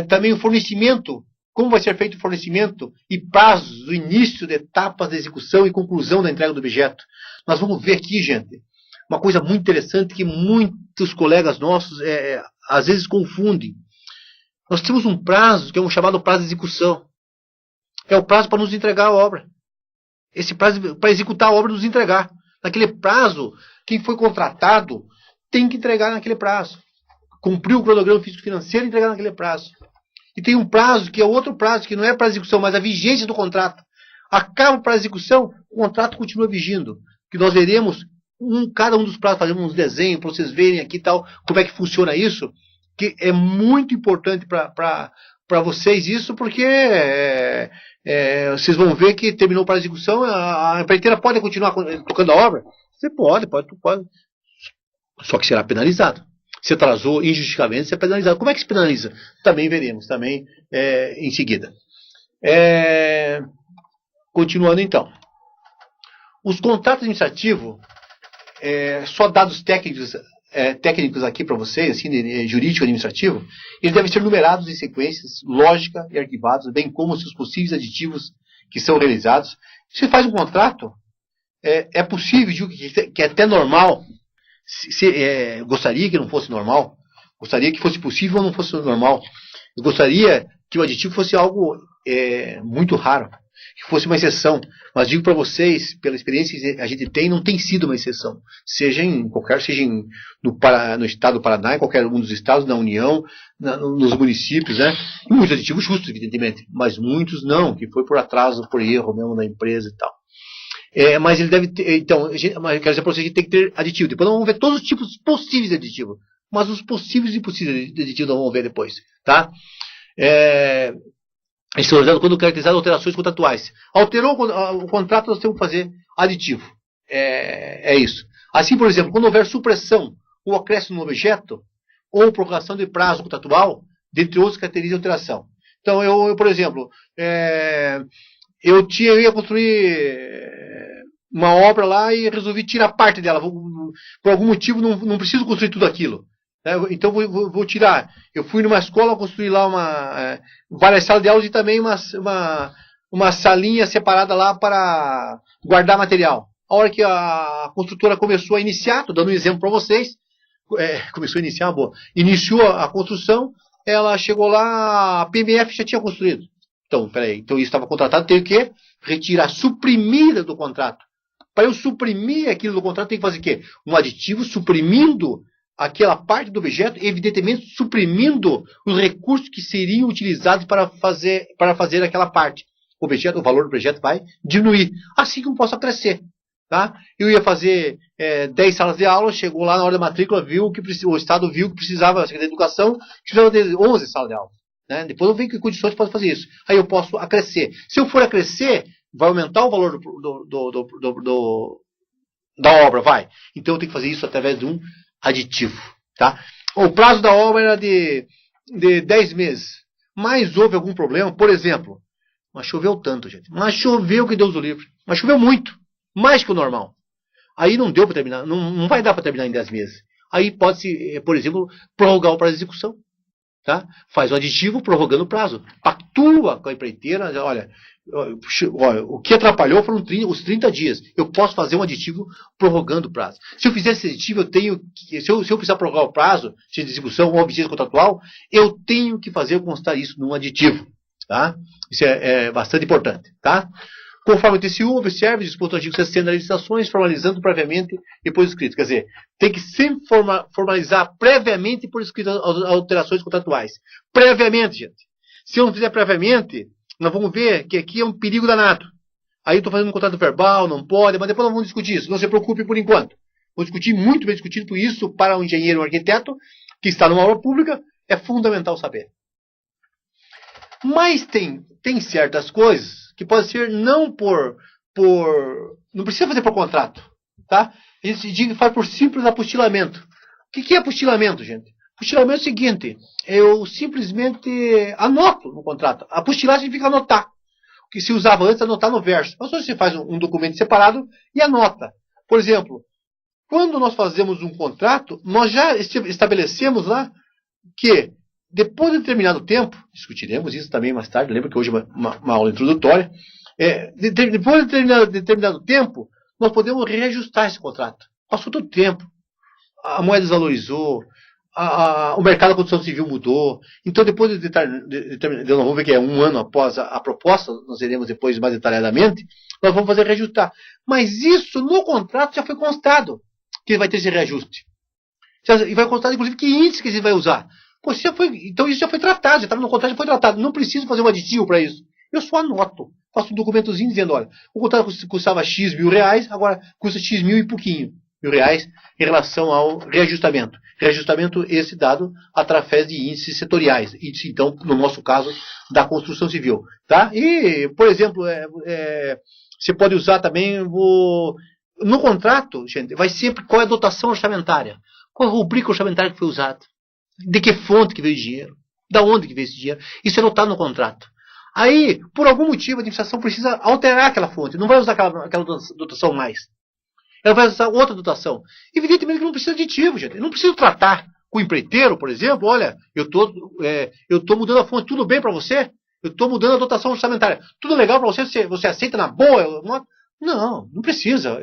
Também o fornecimento. Como vai ser feito o fornecimento e prazos do início de etapas de execução e conclusão da entrega do objeto. Nós vamos ver aqui, gente, uma coisa muito interessante que muitos colegas nossos às vezes confundem. Nós temos um prazo que é um chamado prazo de execução. É o prazo para nos entregar a obra. Esse prazo para executar a obra e nos entregar. Naquele prazo, quem foi contratado tem que entregar naquele prazo. Cumprir o cronograma físico-financeiro e entregar naquele prazo. E tem um prazo, que é outro prazo, que não é para execução, mas a vigência do contrato. Acaba para execução, o contrato continua vigindo. Que nós veremos cada um dos prazos, fazemos uns desenhos para vocês verem aqui tal, como é que funciona isso, que é muito importante para vocês isso, porque vocês vão ver que terminou para execução, a empreiteira pode continuar tocando a obra? Você pode. Só que será penalizado. Se atrasou injustificamente, você é penalizado. Como é que se penaliza? Também veremos, em seguida. Continuando então. Os contratos administrativos, só dados técnicos aqui para vocês, assim, jurídico e administrativo, eles devem ser numerados em sequências, lógica e arquivados, bem como seus possíveis aditivos que são realizados. Se faz um contrato, é possível, que é até normal. Gostaria que não fosse normal, gostaria que fosse possível ou não fosse normal. Eu gostaria que o aditivo fosse algo muito raro, que fosse uma exceção. Mas digo para vocês, pela experiência que a gente tem, não tem sido uma exceção. Seja no estado do Paraná, em qualquer um dos estados, na União, nos municípios, né? E muitos aditivos justos, evidentemente, mas muitos não, que foi por atraso, por erro mesmo da empresa e tal. Mas ele deve ter. Então, quero dizer para vocês que tem que ter aditivo. Depois nós vamos ver todos os tipos possíveis de aditivo. mas os possíveis e impossíveis de aditivo nós vamos ver depois. Tá? Quando caracterizado alterações contratuais. Alterou o contrato, nós temos que fazer aditivo. É isso. Assim, por exemplo, quando houver supressão ou acréscimo no objeto, ou prorrogação de prazo contratual, dentre outros caracteriza a alteração. Então, eu por exemplo, eu ia construir uma obra lá e resolvi tirar parte dela. Por algum motivo, não preciso construir tudo aquilo. Então, vou tirar. Eu fui numa escola, construí lá várias salas de aulas e também uma salinha separada lá para guardar material. A hora que a construtora começou a iniciar, estou dando um exemplo para vocês, começou a iniciar, iniciou a construção, ela chegou lá, a PMF já tinha construído. Então, peraí, então isso estava contratado, tenho que retirar, suprimir do contrato. Para eu suprimir aquilo do contrato, tem que fazer o quê? Um aditivo suprimindo aquela parte do objeto, evidentemente suprimindo os recursos que seriam utilizados para fazer aquela parte. O valor do projeto vai diminuir, assim que eu possa crescer. Tá? Eu ia fazer 10 salas de aula, chegou lá na hora da matrícula, o Estado viu que precisava, a Secretaria de Educação, que precisava de 11 salas de aula. Né? Depois eu vejo que condições posso fazer isso. Aí eu posso acrescer. Se eu for acrescer, vai aumentar o valor da obra, vai. Então eu tenho que fazer isso através de um aditivo. Tá? O prazo da obra era de 10 meses. Mas houve algum problema, por exemplo, mas choveu tanto, gente. Mas choveu que Deus o livre. Mas choveu muito. Mais que o normal. Aí não deu para terminar, não vai dar para terminar em 10 meses. Aí pode-se, por exemplo, prorrogar o prazo de execução. Tá? Faz um aditivo prorrogando o prazo. Pactua com a empreiteira, olha, o que atrapalhou foram os 30 dias. Eu posso fazer um aditivo prorrogando o prazo. Se eu fizer esse aditivo, se eu precisar prorrogar o prazo de execução ou objeto contratual, eu tenho que fazer constar isso num aditivo. Tá? Isso é bastante importante. Tá? Conforme o TCU, observe disposto no artigo 60 das licitações, formalizando previamente e por escrito. Quer dizer, tem que sempre formalizar previamente e por escrito as alterações contratuais. Previamente, gente. Se eu não fizer previamente, nós vamos ver que aqui é um perigo danado. Aí eu estou fazendo um contrato verbal, não pode, mas depois nós vamos discutir isso. Não se preocupe por enquanto. Vou discutir, muito bem discutido, por isso, para um engenheiro ou um arquiteto que está numa obra pública, é fundamental saber. Mas tem certas coisas que pode ser não não precisa fazer por contrato, tá? A gente faz por simples apostilamento. O que é apostilamento, gente? Apostilamento é o seguinte, eu simplesmente anoto no contrato. Apostilar significa anotar. O que se usava antes, anotar no verso. Mas hoje você faz um documento separado e anota. Por exemplo, quando nós fazemos um contrato, nós já estabelecemos lá que depois de determinado tempo, discutiremos isso também mais tarde, lembra que hoje é uma aula introdutória, depois de determinado tempo, nós podemos reajustar esse contrato. Passou todo o tempo, a moeda desvalorizou, o mercado da construção civil mudou, então depois de determinado, nós vamos ver que é um ano após a proposta, nós veremos depois mais detalhadamente, nós vamos fazer reajustar. Mas isso no contrato já foi constado, que vai ter esse reajuste. E vai constar, inclusive, que índice que ele vai usar. Pô, então isso já foi tratado, já estava no contrato, já foi tratado. Não preciso fazer um aditivo para isso. Eu só anoto. Faço um documentozinho dizendo, olha, o contrato custava X mil reais, agora custa X mil e pouquinho mil reais em relação ao reajustamento. Reajustamento esse dado através de índices setoriais. Índice, então, no nosso caso, da construção civil. Tá? E, por exemplo, você pode usar também no contrato, gente, vai sempre qual é a dotação orçamentária. Qual a rubrica orçamentária que foi usada. De que fonte que veio o dinheiro? Da onde que veio esse dinheiro? Isso é notado no contrato. Aí, por algum motivo, a administração precisa alterar aquela fonte. Não vai usar aquela dotação mais. Ela vai usar outra dotação. Evidentemente que não precisa de aditivo, gente. Eu não preciso tratar com o empreiteiro, por exemplo. Olha, eu tô mudando a fonte. Tudo bem para você? Eu estou mudando a dotação orçamentária. Tudo legal para você? Você aceita na boa? Não precisa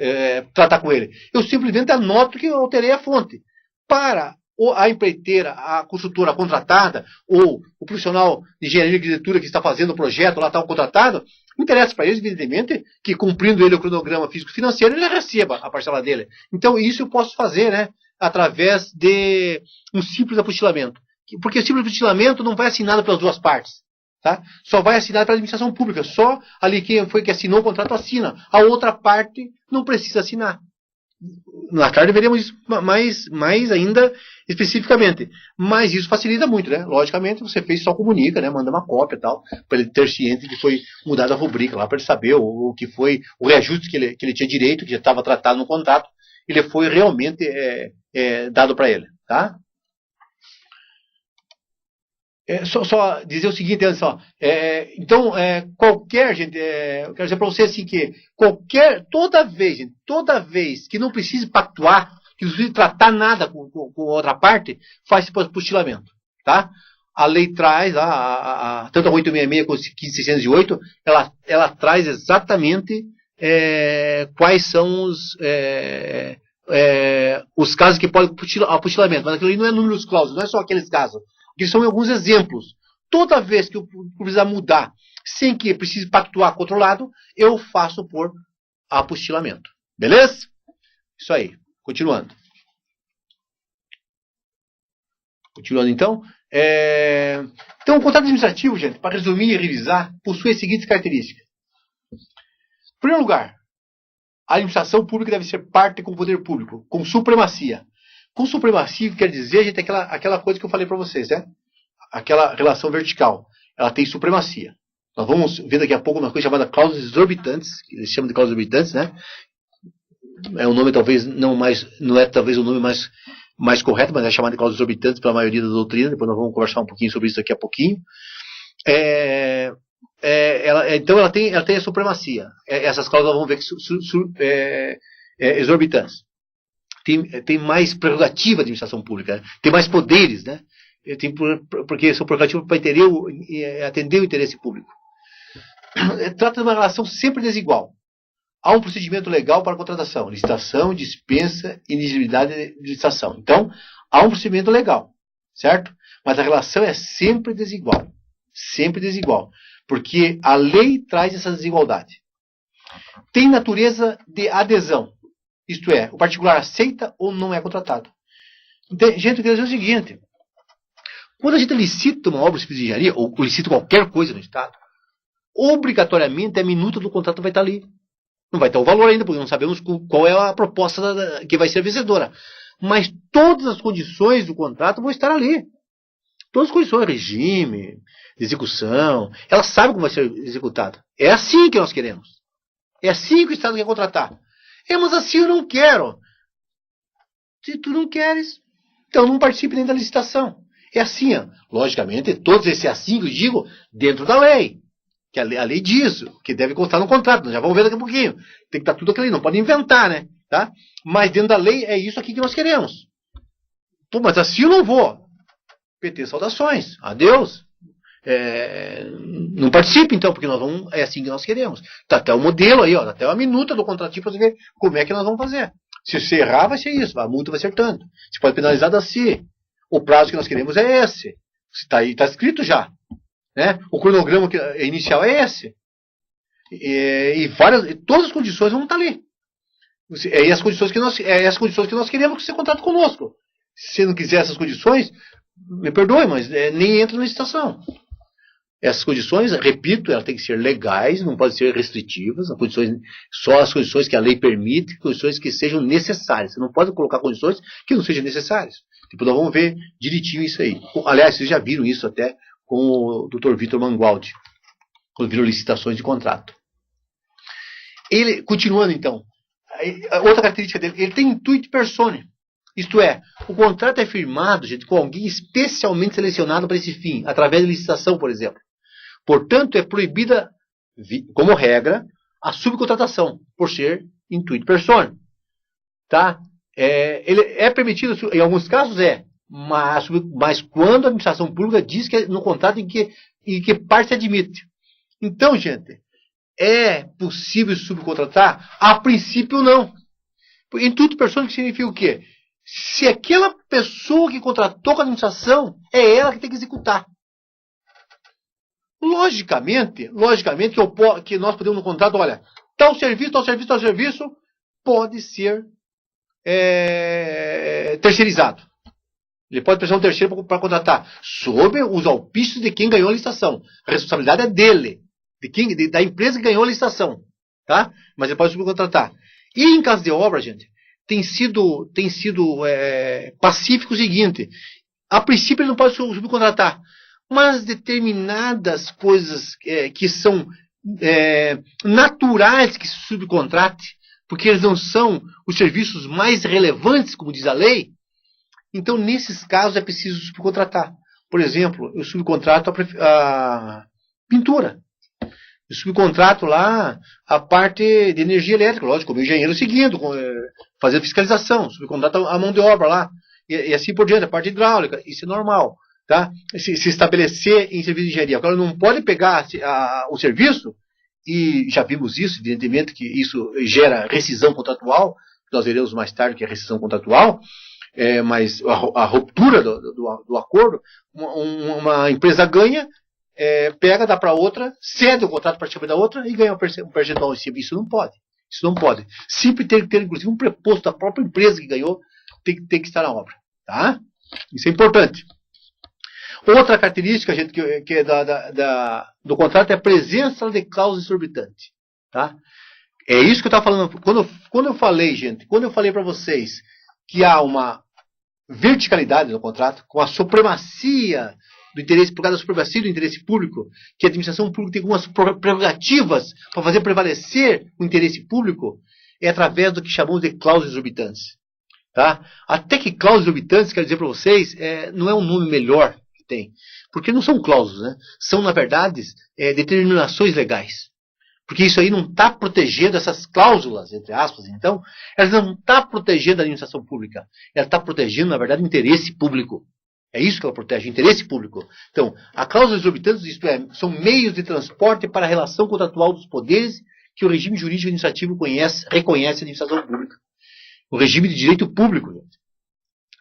tratar com ele. Eu simplesmente anoto que eu alterei a fonte. Para a empreiteira, a construtora contratada, ou o profissional de engenharia e arquitetura que está fazendo o projeto, lá está o contratado, interessa para eles, evidentemente, que cumprindo ele o cronograma físico-financeiro, ele já receba a parcela dele. Então, isso eu posso fazer, né, através de um simples apostilamento. Porque o simples apostilamento não vai assinado pelas duas partes. Tá? Só vai assinado pela administração pública. Só ali quem foi que assinou o contrato assina. A outra parte não precisa assinar. Na carta veremos isso mais ainda especificamente. Mas isso facilita muito, né? Logicamente, você fez, só comunica, né? Manda uma cópia e tal, para ele ter ciente que foi mudada a rubrica lá, para ele saber o que foi o reajuste que ele tinha direito, que já estava tratado no contrato, ele foi realmente dado para ele, tá? Só dizer o seguinte, olha só. Então, qualquer, gente, eu quero dizer para você assim que toda vez que não precise pactuar, que não precise tratar nada com outra parte, faz esse apostilamento, tá? A lei traz, tanto a 866 quanto a 15608, ela traz exatamente quais são os casos que podem apostilamento, mas aquilo ali não é números clausos, não é só aqueles casos. Que são alguns exemplos. Toda vez que eu precisar mudar, sem que precise pactuar com o outro lado, eu faço por apostilamento. Beleza? Isso aí. Continuando. Continuando, então. Então, o contrato administrativo, gente, para resumir e revisar, possui as seguintes características. Em primeiro lugar, a administração pública deve ser parte com o poder público, com supremacia. Com supremacia quer dizer, gente, aquela coisa que eu falei para vocês, né? Aquela relação vertical. Ela tem supremacia. Nós vamos ver daqui a pouco uma coisa chamada cláusulas exorbitantes, que eles chamam de cláusulas exorbitantes, né? É um nome talvez não é talvez o nome mais correto, mas é chamado de cláusulas exorbitantes pela maioria da doutrina. Depois nós vamos conversar um pouquinho sobre isso daqui a pouquinho. Então ela tem a supremacia. Essas cláusulas vamos ver que exorbitantes. Tem mais prerrogativa a administração pública, né? Tem mais poderes, né? Porque são prerrogativas para atender o interesse público. Trata de uma relação sempre desigual. Há um procedimento legal para a contratação, licitação, dispensa, inexigibilidade de licitação. Então, há um procedimento legal, certo? Mas a relação é sempre desigual. Sempre desigual. Porque a lei traz essa desigualdade. Tem natureza de adesão. Isto é, o particular aceita ou não é contratado. Então, gente, eu quero dizer o seguinte. Quando a gente licita uma obra de engenharia, ou licita qualquer coisa no Estado, obrigatoriamente a minuta do contrato vai estar ali. Não vai ter o valor ainda, porque não sabemos qual é a proposta que vai ser vencedora. Mas todas as condições do contrato vão estar ali. Todas as condições, regime, execução, ela sabe como vai ser executada. É assim que nós queremos. É assim que o Estado quer contratar. Mas assim eu não quero. Se tu não queres, então não participe nem da licitação. É assim, ó. Logicamente, todos esses assim que eu digo, dentro da lei. Que a lei diz, que deve constar no contrato. Nós já vamos ver daqui a pouquinho. Tem que estar tudo aquilo ali, não pode inventar, né? Tá? Mas dentro da lei é isso aqui que nós queremos. Pô, mas assim eu não vou. PT, saudações. Adeus. Não participe, então, porque nós vamos, é assim que nós queremos. Tá até o modelo aí, ó, até a minuta do contratinho para você ver como é que nós vamos fazer. Se você errar, vai ser isso, a multa vai ser tanto. Você pode penalizar assim. O prazo que nós queremos é esse. Está aí, está escrito já. Né? O cronograma inicial é esse. Todas as condições vão estar ali. É as condições que nós queremos que você contrate conosco. Se você não quiser essas condições, me perdoe, mas nem entra na licitação. Essas condições, repito, elas têm que ser legais, não podem ser restritivas, só as condições que a lei permite, condições que sejam necessárias. Você não pode colocar condições que não sejam necessárias. Depois nós vamos ver direitinho isso aí. Aliás, vocês já viram isso até com o Dr. Vitor Mangualdi, quando viram licitações de contrato. Continuando então, outra característica dele, ele tem intuito persone. Isto é, o contrato é firmado, gente, com alguém especialmente selecionado para esse fim, através de licitação, por exemplo. Portanto, é proibida, como regra, a subcontratação, por ser intuito persone. Tá? Ele é permitido, em alguns casos mas quando a administração pública diz que é no contrato em que parte se admite. Então, gente, é possível subcontratar? A princípio, não. Intuito persone significa o quê? Se aquela pessoa que contratou com a administração é ela que tem que executar. Logicamente que nós podemos no contrato, olha, tal serviço pode ser terceirizado. Ele pode prestar um terceiro para contratar, sob os auspícios de quem ganhou a licitação. A responsabilidade é dele, da empresa que ganhou a licitação. Tá? Mas ele pode subcontratar. E em caso de obra, gente, tem sido pacífico o seguinte: a princípio ele não pode subcontratar, mas determinadas coisas que são naturais que se subcontrate, porque eles não são os serviços mais relevantes, como diz a lei, então nesses casos é preciso subcontratar. Por exemplo, eu subcontrato a pintura. Eu subcontrato lá a parte de energia elétrica, lógico, como engenheiro seguindo, fazendo fiscalização, subcontrato a mão de obra lá, e assim por diante, a parte hidráulica, isso é normal, tá? Se estabelecer em serviço de engenharia. Agora, não pode pegar o serviço, e já vimos isso, evidentemente que isso gera rescisão contratual, nós veremos mais tarde que é rescisão contratual, mas a ruptura do acordo, uma empresa ganha, pega, dá para outra, cede o contrato praticamente da outra e ganha um percentual em cima. Isso não pode. Isso não pode. Sempre tem que ter, inclusive, um preposto da própria empresa que ganhou, tem que estar na obra. Tá? Isso é importante. Outra característica, gente, que é do contrato é a presença de cláusula exorbitante. Tá? É isso que eu estava falando. Quando eu falei, gente, quando eu falei para vocês que há uma verticalidade no contrato, com a supremacia do interesse, por causa da supremacia do interesse público, que a administração pública tem algumas prerrogativas para fazer prevalecer o interesse público, é através do que chamamos de cláusulas exorbitantes. Tá? Até que cláusulas exorbitantes, quero dizer para vocês, não é um nome melhor que tem. Porque não são cláusulas, né? São, na verdade, determinações legais. Porque isso aí não está protegendo essas cláusulas, entre aspas, então, elas não estão protegendo a administração pública. Ela está protegendo, na verdade, o interesse público. É isso que ela protege, o interesse público. Então, a cláusula exorbitante, isto são meios de transporte para a relação contratual dos poderes que o regime jurídico administrativo reconhece a administração pública. O regime de direito público. Gente.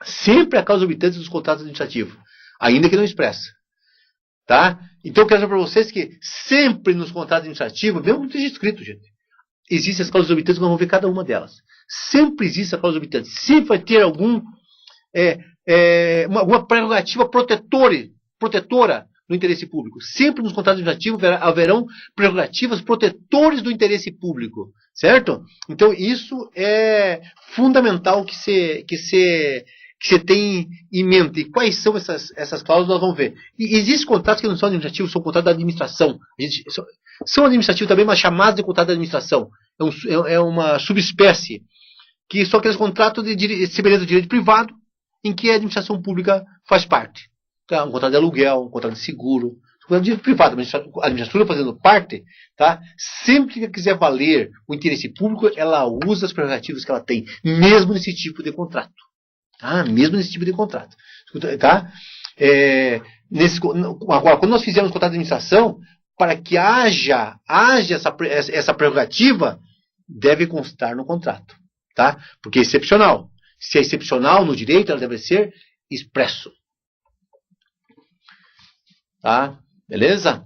Sempre a cláusula exorbitante dos contratos administrativos, ainda que não expressa. Tá? Então, eu quero dizer para vocês que sempre nos contratos administrativos, mesmo que esteja escrito, gente, existem as cláusulas exorbitantes, nós vamos ver cada uma delas. Sempre existe a cláusula exorbitante. Sempre vai ter alguma prerrogativa protetora do interesse público. Sempre nos contratos administrativos haverão prerrogativas protetores do interesse público. Certo? Então, isso é fundamental que você tem em mente. E quais são essas cláusulas, nós vamos ver. E existem contratos que não são administrativos, são contratos da administração. São administrativos também, mas chamados de contrato da administração. É uma subespécie, que são aqueles contratos de semelhança do direito privado, em que a administração pública faz parte. Tá? Um contrato de aluguel, um contrato de seguro, um contrato de direito privado, a administração fazendo parte, tá? Sempre que quiser valer o interesse público, ela usa as prerrogativas que ela tem, mesmo nesse tipo de contrato. Tá? Mesmo nesse tipo de contrato. Tá? Agora, quando nós fizemos contrato de administração, para que haja essa prerrogativa, deve constar no contrato. Tá? Porque é excepcional. Se é excepcional no direito, ela deve ser expresso. Tá? Beleza?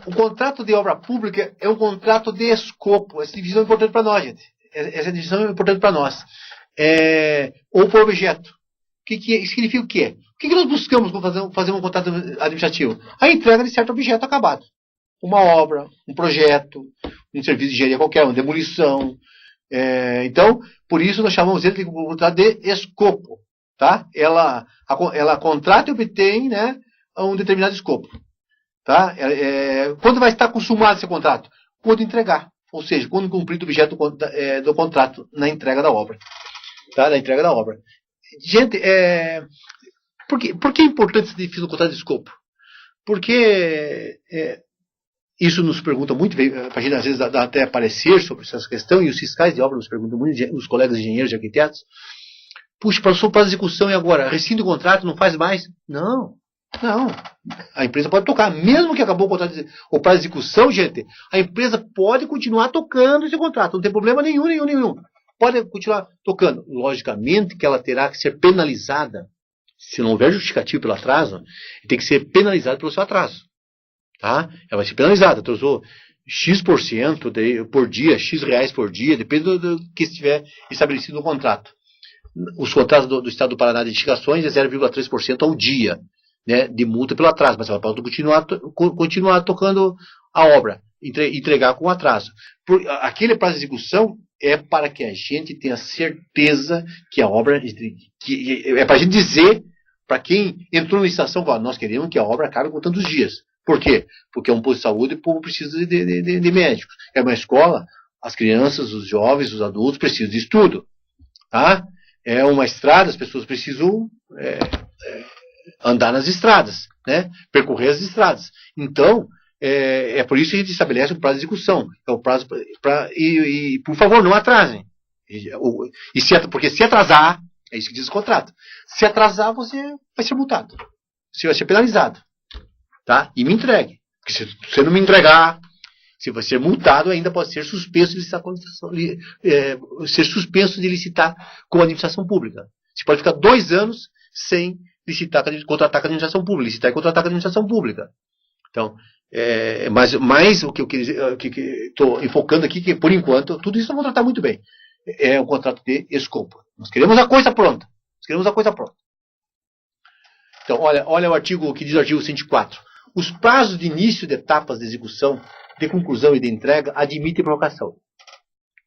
O contrato de obra pública é um contrato de escopo. Essa divisão é importante para nós, gente. Essa divisão é importante para nós. Ou por objeto. Significa o quê? O que nós buscamos quando fazer um contrato administrativo? A entrega de certo objeto acabado. Uma obra, um projeto, um serviço de engenharia qualquer, uma demolição. Então, por isso nós chamamos ele de contrato de escopo. Tá? Ela contrata e obtém, né, um determinado escopo. Tá? Quando vai estar consumado esse contrato? Quando entregar. Ou seja, quando cumprir o objeto do contrato na entrega da obra. Tá? Na entrega da obra. Gente, por que é importante esse definição do contrato de escopo? Porque isso nos pergunta muito, a gente às vezes dá até parecer sobre essa questão, e os fiscais de obra nos perguntam muito, os colegas engenheiros e arquitetos. Puxa, passou para a execução e agora? Rescinde o contrato, não faz mais? Não. A empresa pode tocar. Mesmo que acabou o contrato ou para a execução, gente, a empresa pode continuar tocando esse contrato. Não tem problema nenhum. Pode continuar tocando. Logicamente que ela terá que ser penalizada. Se não houver justificativo pelo atraso, tem que ser penalizada pelo seu atraso. Tá? Ela vai ser penalizada. Atrasou X% por dia, X reais por dia, depende do que estiver estabelecido no contrato. Os contratos do Estado do Paraná de edificações é 0,3% ao dia, né, de multa pelo atraso, mas ela pode continuar tocando a obra. entregar com atraso. Aquele prazo de execução é para que a gente tenha certeza que a obra... é para a gente dizer, para quem entrou na licitação, nós queremos que a obra acabe com tantos dias. Por quê? Porque é um posto de saúde e o povo precisa de médicos. É uma escola, as crianças, os jovens, os adultos precisam de estudo. Tá? É uma estrada, as pessoas precisam andar nas estradas, né? Percorrer as estradas. Então, é por isso que a gente estabelece um prazo de execução. É o prazo e por favor, não atrasem. Porque se atrasar, é isso que diz o contrato. Se atrasar, você vai ser multado. Você vai ser penalizado. Tá? E me entregue. Porque se você não me entregar, se você ser multado, ainda pode ser suspenso de licitar ser suspenso de licitar com a administração pública. Você pode ficar 2 anos sem contratar com a administração pública, licitar e contratar com a administração pública. Então, mas o que eu estou enfocando aqui, que por enquanto, tudo isso eu vou tratar muito bem. É o contrato de escopo. Nós queremos a coisa pronta. Então, olha o que diz o artigo 104. Os prazos de início de etapas de execução, de conclusão e de entrega admitem prorrogação.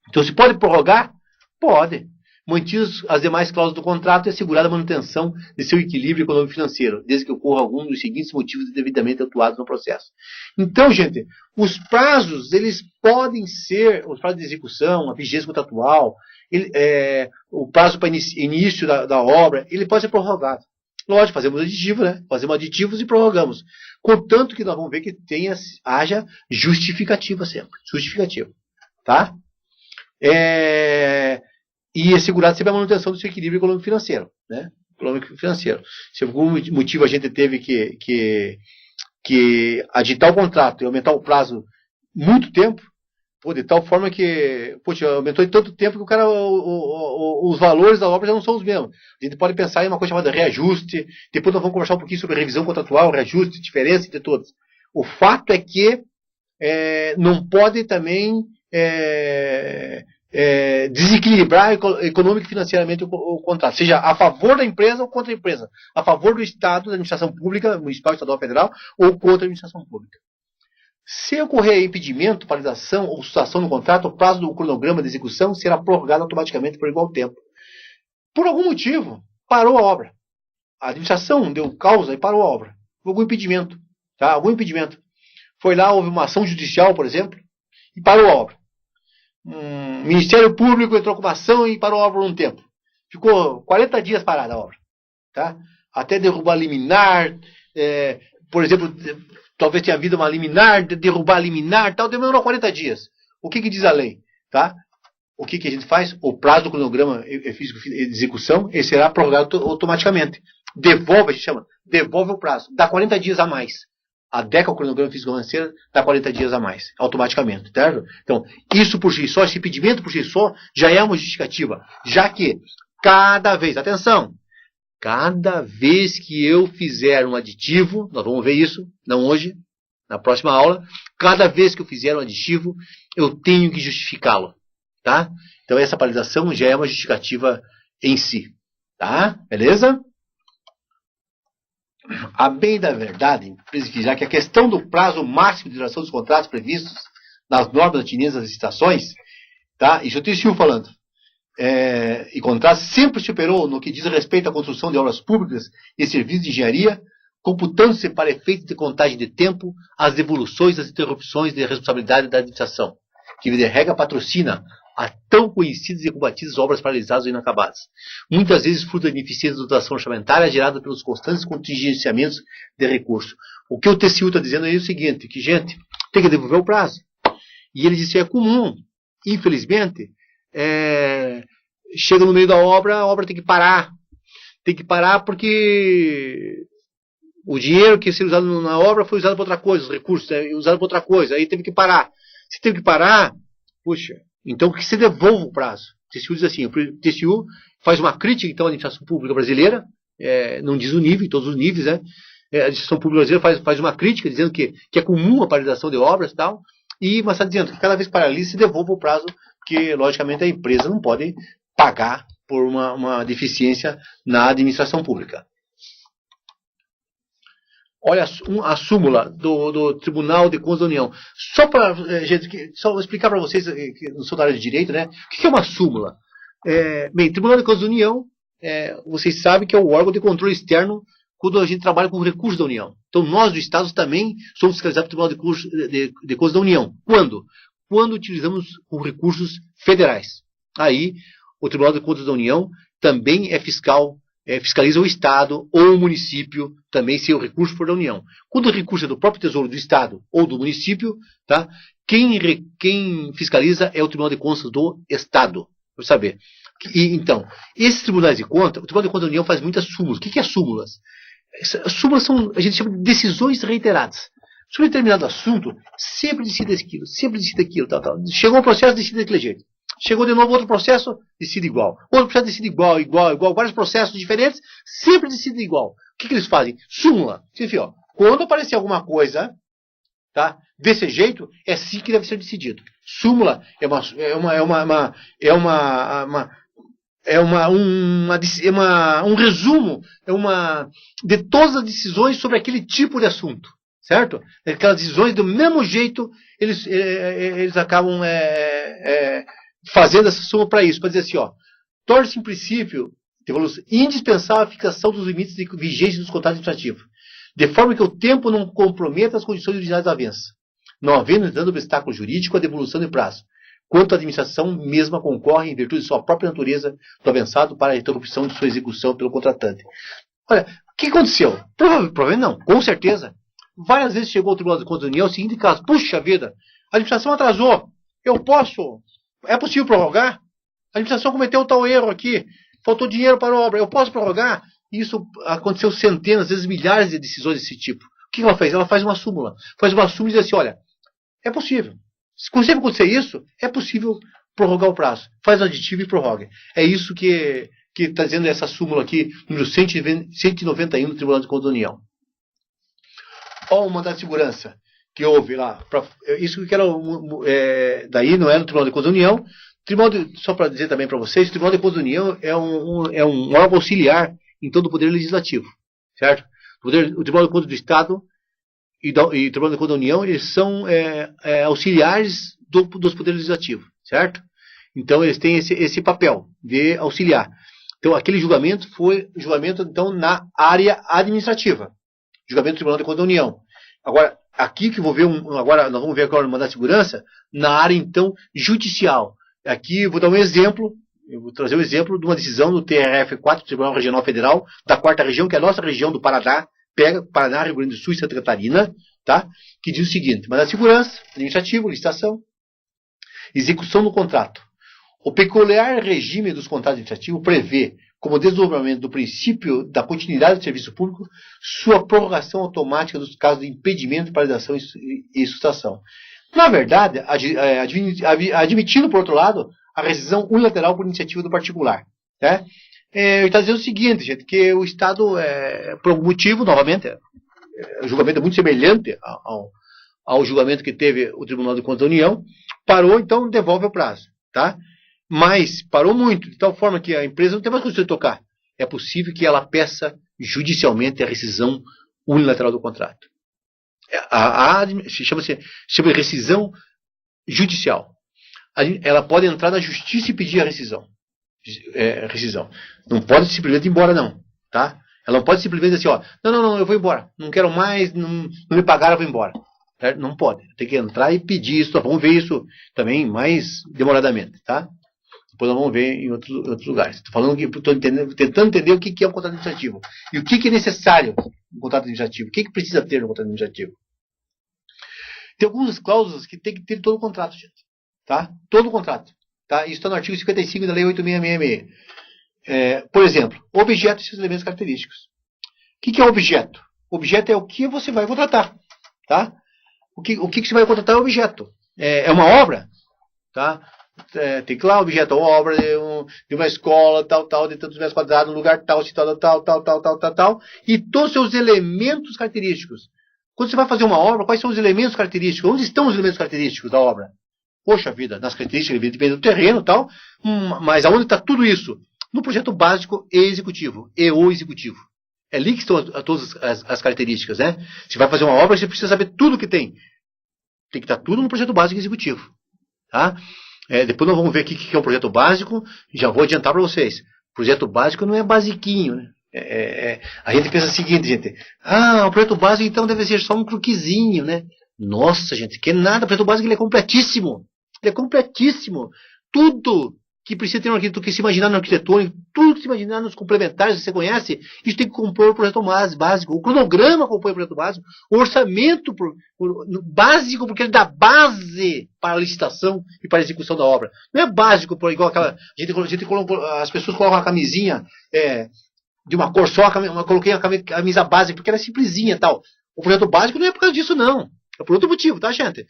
Então, se pode prorrogar? Pode. Mantidas as demais cláusulas do contrato e assegurada a manutenção de seu equilíbrio econômico-financeiro, desde que ocorra algum dos seguintes motivos devidamente atuados no processo. Então, gente, os prazos, eles podem ser, os prazos de execução, a vigência contratual, o prazo para início da obra, ele pode ser prorrogado. Lógico, fazemos aditivo, né? Fazemos aditivos e prorrogamos. Contanto que nós vamos ver que haja justificativa sempre. Justificativa. Tá? E assegurado sempre a manutenção do seu equilíbrio econômico-financeiro. Né? Econômico-financeiro. Se por algum motivo a gente teve que aditar o contrato e aumentar o prazo muito tempo, de tal forma que, aumentou em tanto tempo que os valores da obra já não são os mesmos. A gente pode pensar em uma coisa chamada reajuste, depois nós vamos conversar um pouquinho sobre revisão contratual, reajuste, diferença entre todos. O fato é que não pode também desequilibrar econômico e financeiramente o contrato, seja a favor da empresa ou contra a empresa, a favor do Estado, da administração pública, municipal, estadual, federal, ou contra a administração pública. Se ocorrer impedimento, paralisação ou sustação no contrato, o prazo do cronograma de execução será prorrogado automaticamente por igual tempo. Por algum motivo, parou a obra. A administração deu causa e parou a obra. Algum impedimento. Tá? Algum impedimento. Foi lá, houve uma ação judicial, por exemplo, e parou a obra. O Ministério Público entrou com uma ação e parou a obra por um tempo. Ficou 40 dias parada a obra. Tá? Até derrubar liminar, por exemplo... Talvez tenha havido uma liminar, derrubar a liminar, tal, demorou 40 dias. O que diz a lei? Tá? O que a gente faz? O prazo do cronograma físico de execução, ele será prorrogado automaticamente. A gente chama, devolve o prazo, dá 40 dias a mais. Adequa o cronograma físico financeiro, dá 40 dias a mais, automaticamente. Certo? Então, isso por si só, esse impedimento por si só, já é uma justificativa. Já que, cada vez que eu fizer um aditivo, nós vamos ver isso, não hoje, na próxima aula, cada vez que eu fizer um aditivo, eu tenho que justificá-lo. Tá? Então essa paralisação já é uma justificativa em si. Tá? Beleza? A bem da verdade, já que a questão do prazo máximo de duração dos contratos previstos nas normas atenienses das licitações, tá? Isso eu tenho falando. E contrato sempre superou no que diz respeito à construção de obras públicas e serviços de engenharia, computando-se para efeitos de contagem de tempo as devoluções das interrupções de responsabilidade da administração, que de regra patrocina a tão conhecidas e combatidas obras paralisadas ou inacabadas. Muitas vezes fruto da ineficiência da dotação orçamentária gerada pelos constantes contingenciamentos de recursos. O que o TCU está dizendo aí é o seguinte, que gente, tem que devolver o prazo. E ele disse que é comum, infelizmente, chega no meio da obra, a obra tem que parar. Tem que parar porque o dinheiro que ia ser usado na obra foi usado para outra coisa, os recursos usados para outra coisa, aí teve que parar. Se teve que parar, puxa, então que se devolva o prazo. O TCU diz assim, o TCU faz uma crítica então à administração pública brasileira, não diz o nível, em todos os níveis, né? A administração pública brasileira faz uma crítica dizendo que é comum a paralisação de obras e tal, mas está dizendo que cada vez que paralisa se devolva o prazo, porque logicamente a empresa não pode pagar por uma deficiência na administração pública. Olha a súmula do Tribunal de Contas da União. Só para explicar para vocês que não sou da área de direito, né? O que é uma súmula? Bem, Tribunal de Contas da União, vocês sabem que é o órgão de controle externo quando a gente trabalha com recursos da União. Então, nós, do Estado, também somos fiscalizados pelo Tribunal de Contas da União. Quando? Quando utilizamos com recursos federais. Aí, o Tribunal de Contas da União também é fiscal, fiscaliza o Estado ou o município, também se o recurso for da União. Quando o recurso é do próprio Tesouro do Estado ou do município, tá? Quem fiscaliza é o Tribunal de Contas do Estado. Para saber. Então, esses tribunais de contas, o Tribunal de Contas da União faz muitas súmulas. O que é súmulas? Súmulas são, a gente chama de decisões reiteradas. Sobre determinado assunto, sempre decide aquilo, tal. Chegou um processo, decide daquele jeito. Chegou de novo outro processo, decide igual. Outro processo decide igual. Vários processos diferentes, sempre decidem igual. O que eles fazem? Súmula. Significa, ó, quando aparecer alguma coisa, tá, desse jeito, é assim que deve ser decidido. Súmula um resumo de todas as decisões sobre aquele tipo de assunto. Certo? Aquelas decisões, do mesmo jeito, eles acabam fazendo essa súmula para isso, para dizer assim, ó, torna-se em princípio indispensável a fixação dos limites de vigência dos contratos administrativos, de forma que o tempo não comprometa as condições originais da avança, não havendo dando obstáculo jurídico à devolução de prazo, quanto a administração mesma concorre, em virtude de sua própria natureza, do avançado para a interrupção de sua execução pelo contratante. Olha, o que aconteceu? Provavelmente não, com certeza. Várias vezes chegou ao Tribunal de Contas da União o seguinte caso: puxa vida, a administração atrasou, é possível prorrogar? A administração cometeu tal erro aqui, faltou dinheiro para a obra, eu posso prorrogar? Isso aconteceu centenas, às vezes milhares de decisões desse tipo. O que ela fez? Ela faz uma súmula. Faz uma súmula e diz assim, olha, é possível. Se consegue acontecer isso, é possível prorrogar o prazo. Faz o aditivo e prorroga. É isso que está dizendo essa súmula aqui, número 191 do Tribunal de Contas da União. Olha o mandato de segurança que houve lá. Isso que era, daí não era o Tribunal de Contas da União. Só para dizer também para vocês, o Tribunal de Contas da União é um órgão auxiliar em todo o Poder Legislativo. Certo? O Tribunal de Contas do Estado e o Tribunal de Contas da União, eles são auxiliares dos Poderes Legislativos. Certo? Então, eles têm esse papel de auxiliar. Então, aquele julgamento foi julgamento então, na área administrativa. Julgamento do Tribunal de Contas da União. Agora, aqui que vou ver agora nós vamos ver agora o mandato de segurança na área então judicial. Aqui eu vou dar um exemplo, eu vou trazer um exemplo de uma decisão do TRF4, Tribunal Regional Federal, da 4ª região, que é a nossa região do Paraná, pega Paraná, Rio Grande do Sul e Santa Catarina, tá? Que diz o seguinte: mandato de segurança, administrativo, licitação, execução do contrato. O peculiar regime dos contratos administrativos prevê, como desdobramento do princípio da continuidade do serviço público, sua prorrogação automática nos casos de impedimento, paralisação e sustração. Na verdade, admitindo, por outro lado, a rescisão unilateral por iniciativa do particular. Né? Ele está dizendo o seguinte, gente, que o Estado, por algum motivo, novamente, o julgamento é muito semelhante ao julgamento que teve o Tribunal de Contas da União, parou, então devolve o prazo. Tá? Mas parou muito, de tal forma que a empresa não tem mais condição de tocar. É possível que ela peça judicialmente a rescisão unilateral do contrato. Chama rescisão judicial. Ela pode entrar na justiça e pedir a rescisão. Não pode simplesmente ir embora, não. Tá? Ela não pode simplesmente dizer assim, ó, não, eu vou embora. Não quero mais, não me pagaram, eu vou embora. Não pode. Tem que entrar e pedir isso. Vamos ver isso também mais demoradamente. Tá? Depois nós vamos ver em outros lugares. Estou tentando entender o que é um contrato administrativo. E o que é necessário no contrato administrativo. O que precisa ter no contrato administrativo. Tem algumas cláusulas que tem que ter todo o contrato, gente. Tá? Todo o contrato. Tá? Isso está no artigo 55 da Lei 8666. Por exemplo, objeto e seus elementos característicos. O que é objeto? Objeto é o que você vai contratar. Tá? O que você vai contratar é objeto. É uma obra. Tá? Tem que lá objeto, obra de uma escola, tal, de tantos metros quadrados, um lugar tal, tal, e todos os seus elementos característicos. Quando você vai fazer uma obra, quais são os elementos característicos? Onde estão os elementos característicos da obra? Poxa vida, nas características, depende do terreno e tal, mas aonde está tudo isso? No projeto básico e executivo, e o executivo. É ali que estão todas as características, né? Se vai fazer uma obra, você precisa saber tudo que tem. Tem que estar tudo no projeto básico executivo. Tá? Depois nós vamos ver aqui o que é um projeto básico. Já vou adiantar para vocês. Projeto básico não é basiquinho, né? A gente pensa o seguinte, gente. O projeto básico então deve ser só um croquisinho, né? Nossa, gente, que nada. O projeto básico ele é completíssimo. Ele é completíssimo. Tudo que precisa ter no arquiteto, que se imaginar no arquitetônico, tudo que se imaginar nos complementares que você conhece, isso tem que compor o projeto básico. O cronograma compõe o projeto básico. O orçamento básico, porque ele dá base para a licitação e para a execução da obra. Não é básico, igual aquela. As pessoas colocam uma camisinha de uma cor só, eu coloquei a camisa básica, porque ela é simplesinha e tal. O projeto básico não é por causa disso, não. É por outro motivo, tá, gente?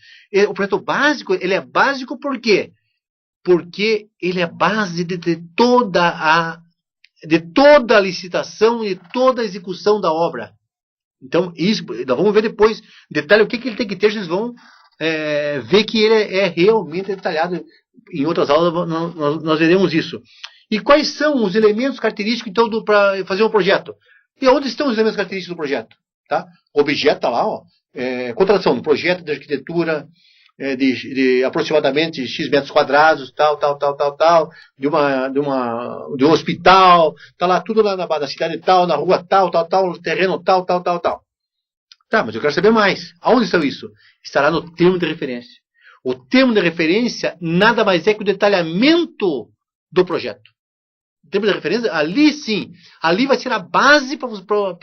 O projeto básico, ele é básico por quê? Porque ele é base de toda a licitação e toda a execução da obra. Então, isso, nós vamos ver depois, detalhe, o que ele tem que ter, vocês vão ver que ele é realmente detalhado. Em outras aulas nós veremos isso. E quais são os elementos característicos, então, para fazer um projeto? E onde estão os elementos característicos do projeto? Tá? O objeto está lá, ó. Contratação do projeto de arquitetura, de aproximadamente X metros quadrados, tal, de um hospital, tá lá tudo lá na cidade tal, na rua tal, terreno tal. Tá, mas eu quero saber mais. Aonde está isso? Estará no termo de referência. O termo de referência nada mais é que o detalhamento do projeto. O termo de referência, ali sim, ali vai ser a base para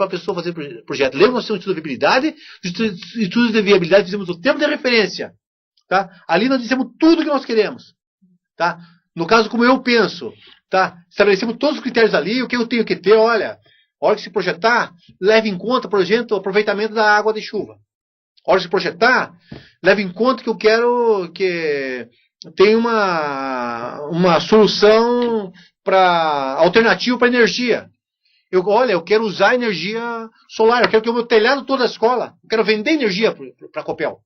a pessoa fazer o projeto. Lembra que nós temos estudo de viabilidade? Estudos de viabilidade fizemos o termo de referência. Tá? Ali nós dissemos tudo que nós queremos. Tá? No caso, como eu penso, tá? Estabelecemos todos os critérios ali, o que eu tenho que ter, olha, a hora que se projetar, leve em conta, por exemplo, o aproveitamento da água de chuva. A hora que se projetar, leve em conta que eu quero que tenha uma solução alternativa para energia. Eu quero usar energia solar, eu quero que o meu telhado toda a escola, eu quero vender energia para a Copel.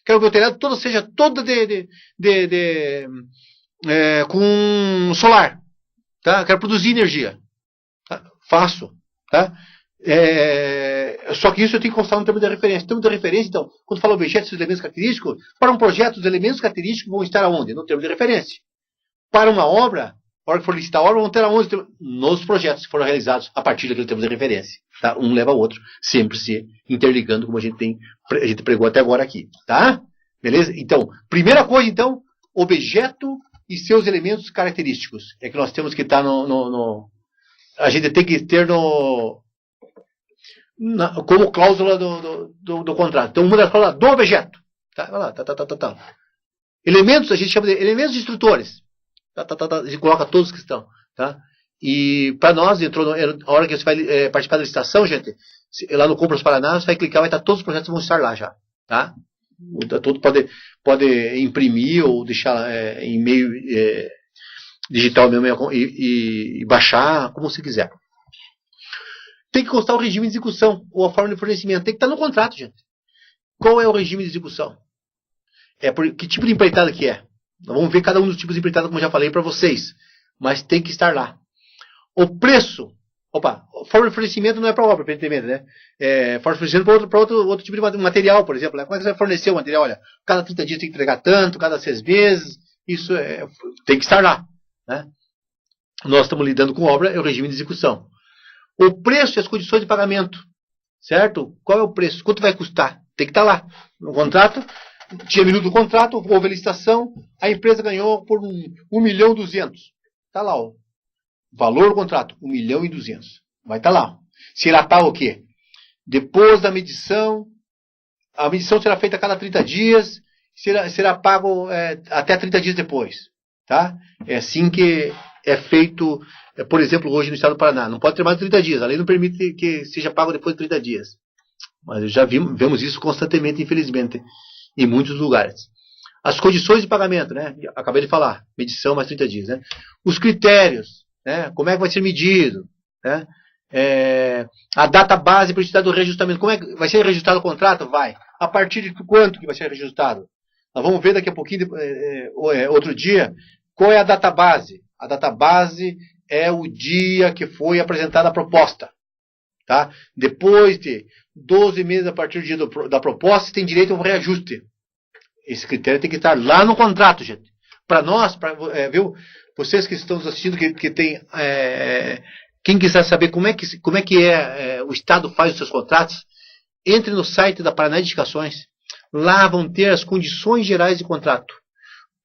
Quero que o telhado seja toda com solar. Tá? Quero produzir energia. Tá? Faço. Tá? Só que isso eu tenho que constar no termo de referência. Termo de referência, então, quando fala objetos e elementos característicos, para um projeto, os elementos característicos vão estar aonde? No termo de referência. Para uma obra, a hora que for licitar a obra, vão estar aonde? Nos projetos que foram realizados a partir daquele termo de referência. Tá? Um leva ao outro, sempre se interligando, como a gente pregou até agora aqui. Tá? Beleza? Então, primeira coisa, então, objeto e seus elementos característicos. É que nós temos que estar a gente tem que ter como cláusula do contrato. Então, uma das cláusulas do objeto. Tá? Vai lá, tá. Elementos, a gente chama de elementos instrutores. A gente coloca todos que estão. Tá? E para nós, a hora que você vai participar da licitação, gente, lá no Compras Paraná, você vai clicar, vai estar todos os projetos vão estar lá já. Tá? Tudo pode imprimir ou deixar em meio digital mesmo e baixar como você quiser. Tem que constar o regime de execução ou a forma de fornecimento. Tem que estar no contrato, gente. Qual é o regime de execução? Que tipo de empreitada que é? Nós vamos ver cada um dos tipos de empreitada, como eu já falei para vocês. Mas tem que estar lá. O preço. Forma de fornecimento não é para obra, evidentemente, né? Forma de fornecimento para outro tipo de material, por exemplo. Né? Como é que você vai fornecer o material? Olha, cada 30 dias tem que entregar tanto, cada 6 meses. Isso tem que estar lá. Né? Nós estamos lidando com obra, é o regime de execução. O preço e as condições de pagamento. Certo? Qual é o preço? Quanto vai custar? Tem que estar lá. No contrato, tinha minuto do contrato, houve a licitação, a empresa ganhou por 1.200.000. Está lá, ó. Valor do contrato, 1.200.000. Vai estar lá. Será tal o quê? Depois da medição, a medição será feita a cada 30 dias, será pago até 30 dias depois. Tá? É assim que é feito, por exemplo, hoje no estado do Paraná. Não pode ter mais de 30 dias. A lei não permite que seja pago depois de 30 dias. Mas já vemos isso constantemente, infelizmente, em muitos lugares. As condições de pagamento, né? Acabei de falar. Medição mais 30 dias. Né? Os critérios. Né? Como é que vai ser medido? Né? A data base para o do reajustamento. Como é que vai ser reajustado o contrato? Vai. A partir de quanto que vai ser reajustado? Nós vamos ver daqui a pouquinho, outro dia, qual é a data base. A data base é o dia que foi apresentada a proposta. Tá? Depois de 12 meses a partir do dia da proposta, você tem direito a um reajuste. Esse critério tem que estar lá no contrato, gente. Para nós, viu? Vocês que estão nos assistindo, que tem... quem quiser saber como é que o Estado faz os seus contratos, entre no site da Paraná Edificações. Lá vão ter as condições gerais de contrato.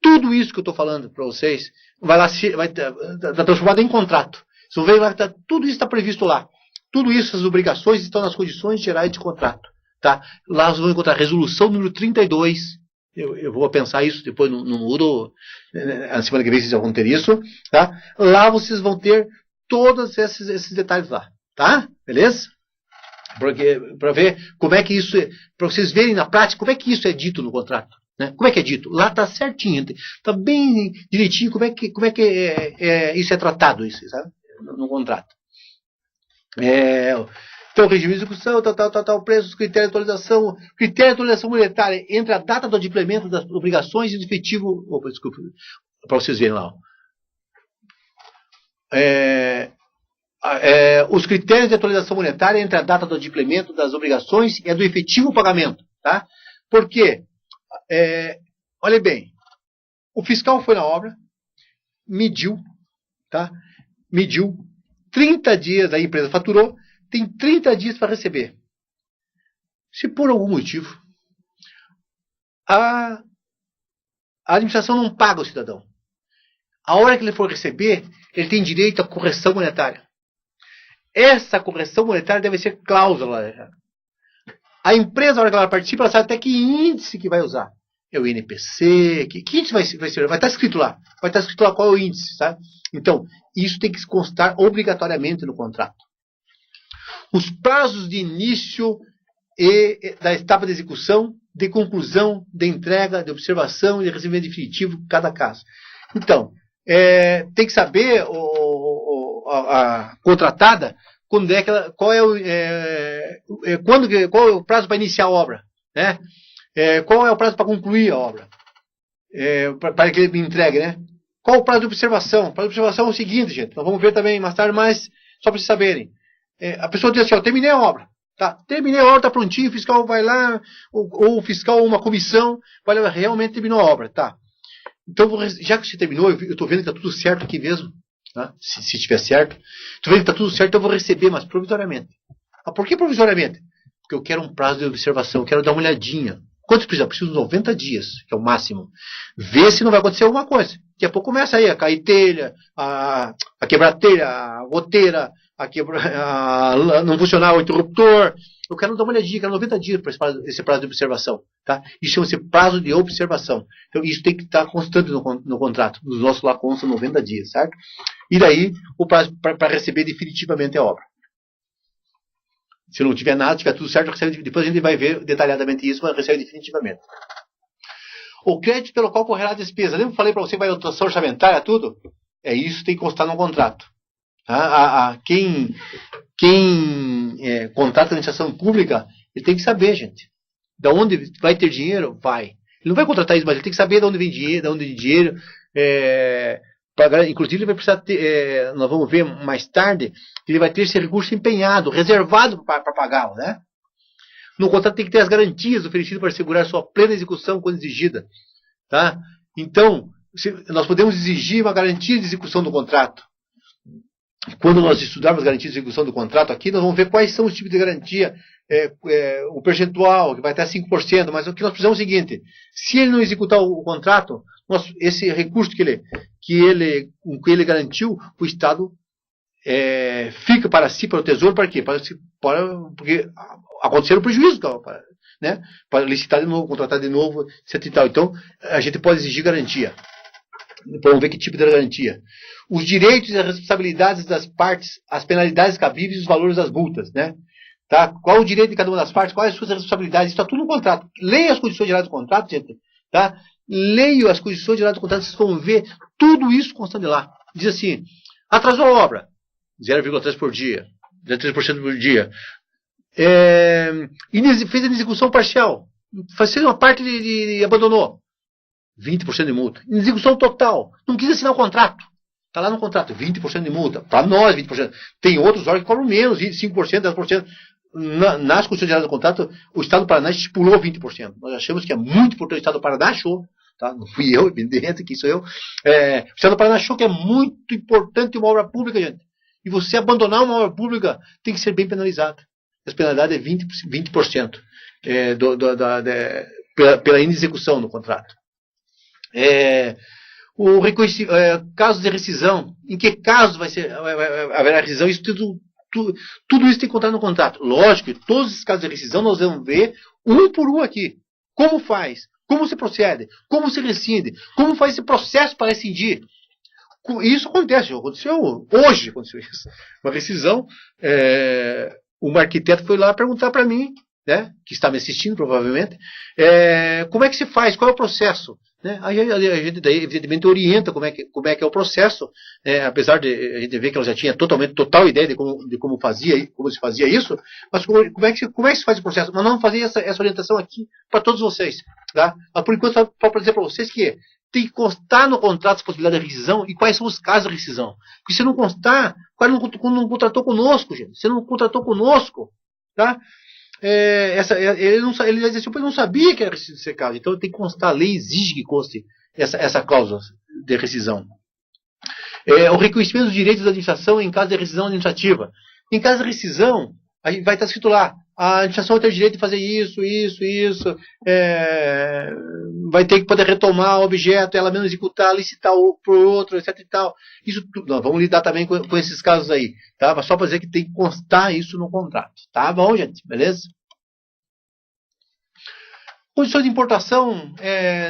Tudo isso que eu estou falando para vocês vai estar transformado em contrato. Vocês vão ver, tudo isso está previsto lá. Tudo isso, as obrigações estão nas condições gerais de contrato. Tá? Lá vocês vão encontrar a resolução número 32. Eu vou pensar isso depois no muro. Na semana que vem vocês vão ter isso. Tá? Lá vocês vão ter todos esses detalhes lá. Tá? Beleza? Para ver como é que isso é. Para vocês verem na prática como é que isso é dito no contrato. Né? Como é que é dito? Lá está certinho. Está bem direitinho como é que isso é tratado, isso, sabe? No contrato. Então, regime de execução, preços, critério de atualização. Critério de atualização monetária entre a data do adimplemento das obrigações e do efetivo. Opa, desculpa, para vocês verem lá. Os critérios de atualização monetária entre a data do adimplemento das obrigações e a do efetivo pagamento. Tá? Por quê? Olha bem, o fiscal foi na obra, mediu, tá? Mediu 30 dias, a empresa faturou, tem 30 dias para receber. Se por algum motivo a administração não paga o cidadão, a hora que ele for receber, ele tem direito à correção monetária. Essa correção monetária deve ser cláusula. A empresa, na hora que ela participa, ela sabe até que índice que vai usar. É o INPC, que índice vai ser? Vai estar escrito lá. Vai estar escrito lá qual é o índice, tá? Então, isso tem que constar obrigatoriamente no contrato. Os prazos de início da etapa de execução, de conclusão, de entrega, de observação e de recebimento definitivo de cada caso. Então, tem que saber a contratada quando qual é o prazo para iniciar a obra, né? Qual é o prazo para concluir a obra, para que ele me entregue, né? Qual o prazo de observação? O prazo de observação é o seguinte, gente, nós vamos ver também mais tarde, mas só para vocês saberem. A pessoa diz assim, terminei a obra, tá? Terminei a obra, está prontinho, o fiscal vai lá, ou o fiscal ou uma comissão, vai lá, realmente terminou a obra, tá? Então, já que você terminou, eu estou vendo que está tudo certo aqui mesmo, tá? Se estiver certo, estou vendo que está tudo certo, eu vou receber, mas provisoriamente. Por que provisoriamente? Porque eu quero um prazo de observação, eu quero dar uma olhadinha. Quanto precisa? Preciso de 90 dias, que é o máximo. Ver se não vai acontecer alguma coisa. Daqui a pouco começa aí a cair telha, a quebrar telha, a goteira, não funcionar o interruptor. Eu quero dar uma olhadinha, quero 90 dias para esse prazo de observação. Tá? Isso chama-se prazo de observação. Então isso tem que estar constante no contrato. Nos nossos lá consta 90 dias, certo? E daí o prazo para receber definitivamente a obra. Se não tiver nada, tiver tudo certo, recebe, depois a gente vai ver detalhadamente isso, mas recebe definitivamente. O crédito pelo qual correrá a despesa. Lembra que eu falei para você que vai dotação orçamentária, tudo? Isso tem que constar no contrato. Quem contrata a administração pública, ele tem que saber, gente. Da onde vai ter dinheiro? Vai. Ele não vai contratar isso, mas ele tem que saber de onde vem dinheiro, de onde vem dinheiro. Inclusive, ele vai precisar ter, nós vamos ver mais tarde, ele vai ter esse recurso empenhado, reservado para pagá-lo, né? No contrato tem que ter as garantias oferecidas para assegurar sua plena execução quando exigida. Tá? Então, nós podemos exigir uma garantia de execução do contrato. Quando nós estudarmos garantias de execução do contrato aqui, nós vamos ver quais são os tipos de garantia, o percentual, que vai até 5%, mas o que nós precisamos é o seguinte, se ele não executar o contrato, esse recurso que ele garantiu, o Estado fica para si, para o Tesouro, para quê? Porque aconteceu um prejuízo, né? Para licitar de novo, contratar de novo, etc. E tal. Então, a gente pode exigir garantia. Vamos ver que tipo de garantia. Os direitos e as responsabilidades das partes, as penalidades cabíveis e os valores das multas, né? Tá? Qual o direito de cada uma das partes, quais as suas responsabilidades, isso está tudo no contrato. Leia as condições gerais do contrato, gente, tá? Leia as condições gerais do contrato, vocês vão ver tudo isso constando lá. Diz assim, atrasou a obra, 0,3% por dia, 0,3% por dia. Fez a execução parcial, fez uma parte e abandonou, 20% de multa. Execução total, não quis assinar o contrato. Está lá no contrato, 20% de multa. Para nós, 20%. Tem outros órgãos que cobram menos, 5%, 10%. Nas condições gerais do contrato, o Estado do Paraná estipulou 20%. Nós achamos que é muito importante, o Estado do Paraná achou, tá? Não fui eu, evidente que sou eu. O Estado do Paraná achou que é muito importante uma obra pública, gente. E você abandonar uma obra pública tem que ser bem penalizado. As penalidades é 20% pela inexecução no contrato. Casos de rescisão, em que casos haverá rescisão, isso tudo isso tem que contar no contrato. Lógico que todos esses casos de rescisão nós vamos ver um por um aqui. Como faz? Como se procede? Como se rescinde? Como faz esse processo para rescindir? Isso aconteceu hoje aconteceu isso. Uma rescisão, um arquiteto foi lá perguntar para mim, né, que está me assistindo provavelmente, como é que se faz, qual é o processo? Né? A gente daí, evidentemente, orienta como é que é o processo, apesar de a gente ver que ela já tinha total ideia de como se fazia isso, mas como é que se faz o processo? Nós vamos fazer essa orientação aqui para todos vocês. Tá? Mas por enquanto, só para dizer para vocês que tem que constar no contrato as possibilidades de rescisão e quais são os casos de rescisão. Porque se não constar, o cara não contratou conosco, gente. Você não contratou conosco, tá? Ele não sabia que era esse caso. Então tem que constar, a lei exige que conste essa cláusula de rescisão. O reconhecimento dos direitos da administração em caso de rescisão administrativa. Em caso de rescisão, aí vai estar escrito lá, a administração vai ter o direito de fazer isso, vai ter que poder retomar o objeto, ela mesmo executar, licitar por outro, etc e tal. Isso tudo, nós vamos lidar também com esses casos aí, tá? Mas só para dizer que tem que constar isso no contrato. Tá bom, gente? Beleza? Condições de importação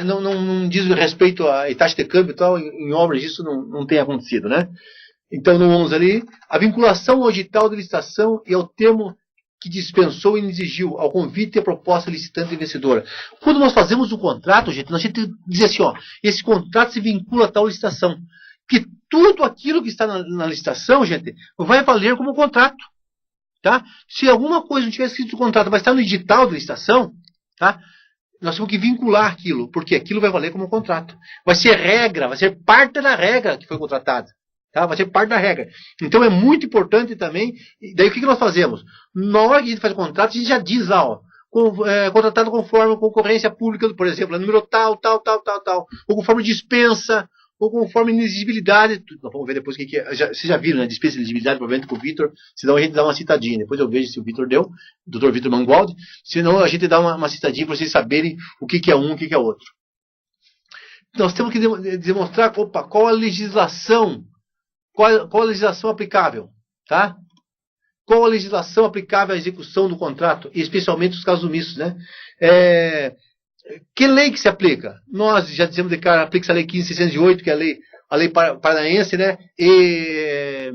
não diz respeito a taxa de câmbio e tal, em obras isso não tem acontecido, né? Então, não vamos ali. A vinculação ao edital de licitação e ao termo que dispensou e exigiu ao convite e à proposta licitante e vencedora. Quando nós fazemos um contrato, gente, nós temos que dizer assim, esse contrato se vincula a tal licitação. Porque tudo aquilo que está na licitação, gente, vai valer como contrato. Tá? Se alguma coisa não tiver escrito no contrato, mas está no edital de licitação, tá? Nós temos que vincular aquilo, porque aquilo vai valer como contrato. Vai ser regra, vai ser parte da regra que foi contratada. Tá? Vai ser parte da regra. Então é muito importante também. Daí o que nós fazemos? Na hora que a gente faz o contrato, a gente já diz lá, contratado conforme a concorrência pública, por exemplo, número tal, ou conforme dispensa, ou conforme inexigibilidade. Nós vamos ver depois o que é. Vocês já viram, né? Dispensa e inexigibilidade, provavelmente com o Vitor. Senão a gente dá uma citadinha. Depois eu vejo se o Vitor deu, o Dr. Vitor Mangualdi. Senão a gente dá uma citadinha para vocês saberem o que é um e o que é outro. Nós temos que demonstrar qual a legislação. Qual a legislação aplicável? Tá? Qual a legislação aplicável à execução do contrato, especialmente os casos mistos, né? Que lei que se aplica? Nós já dizemos de cara, aplica-se a lei 15.608, que é a lei paranaense, né? E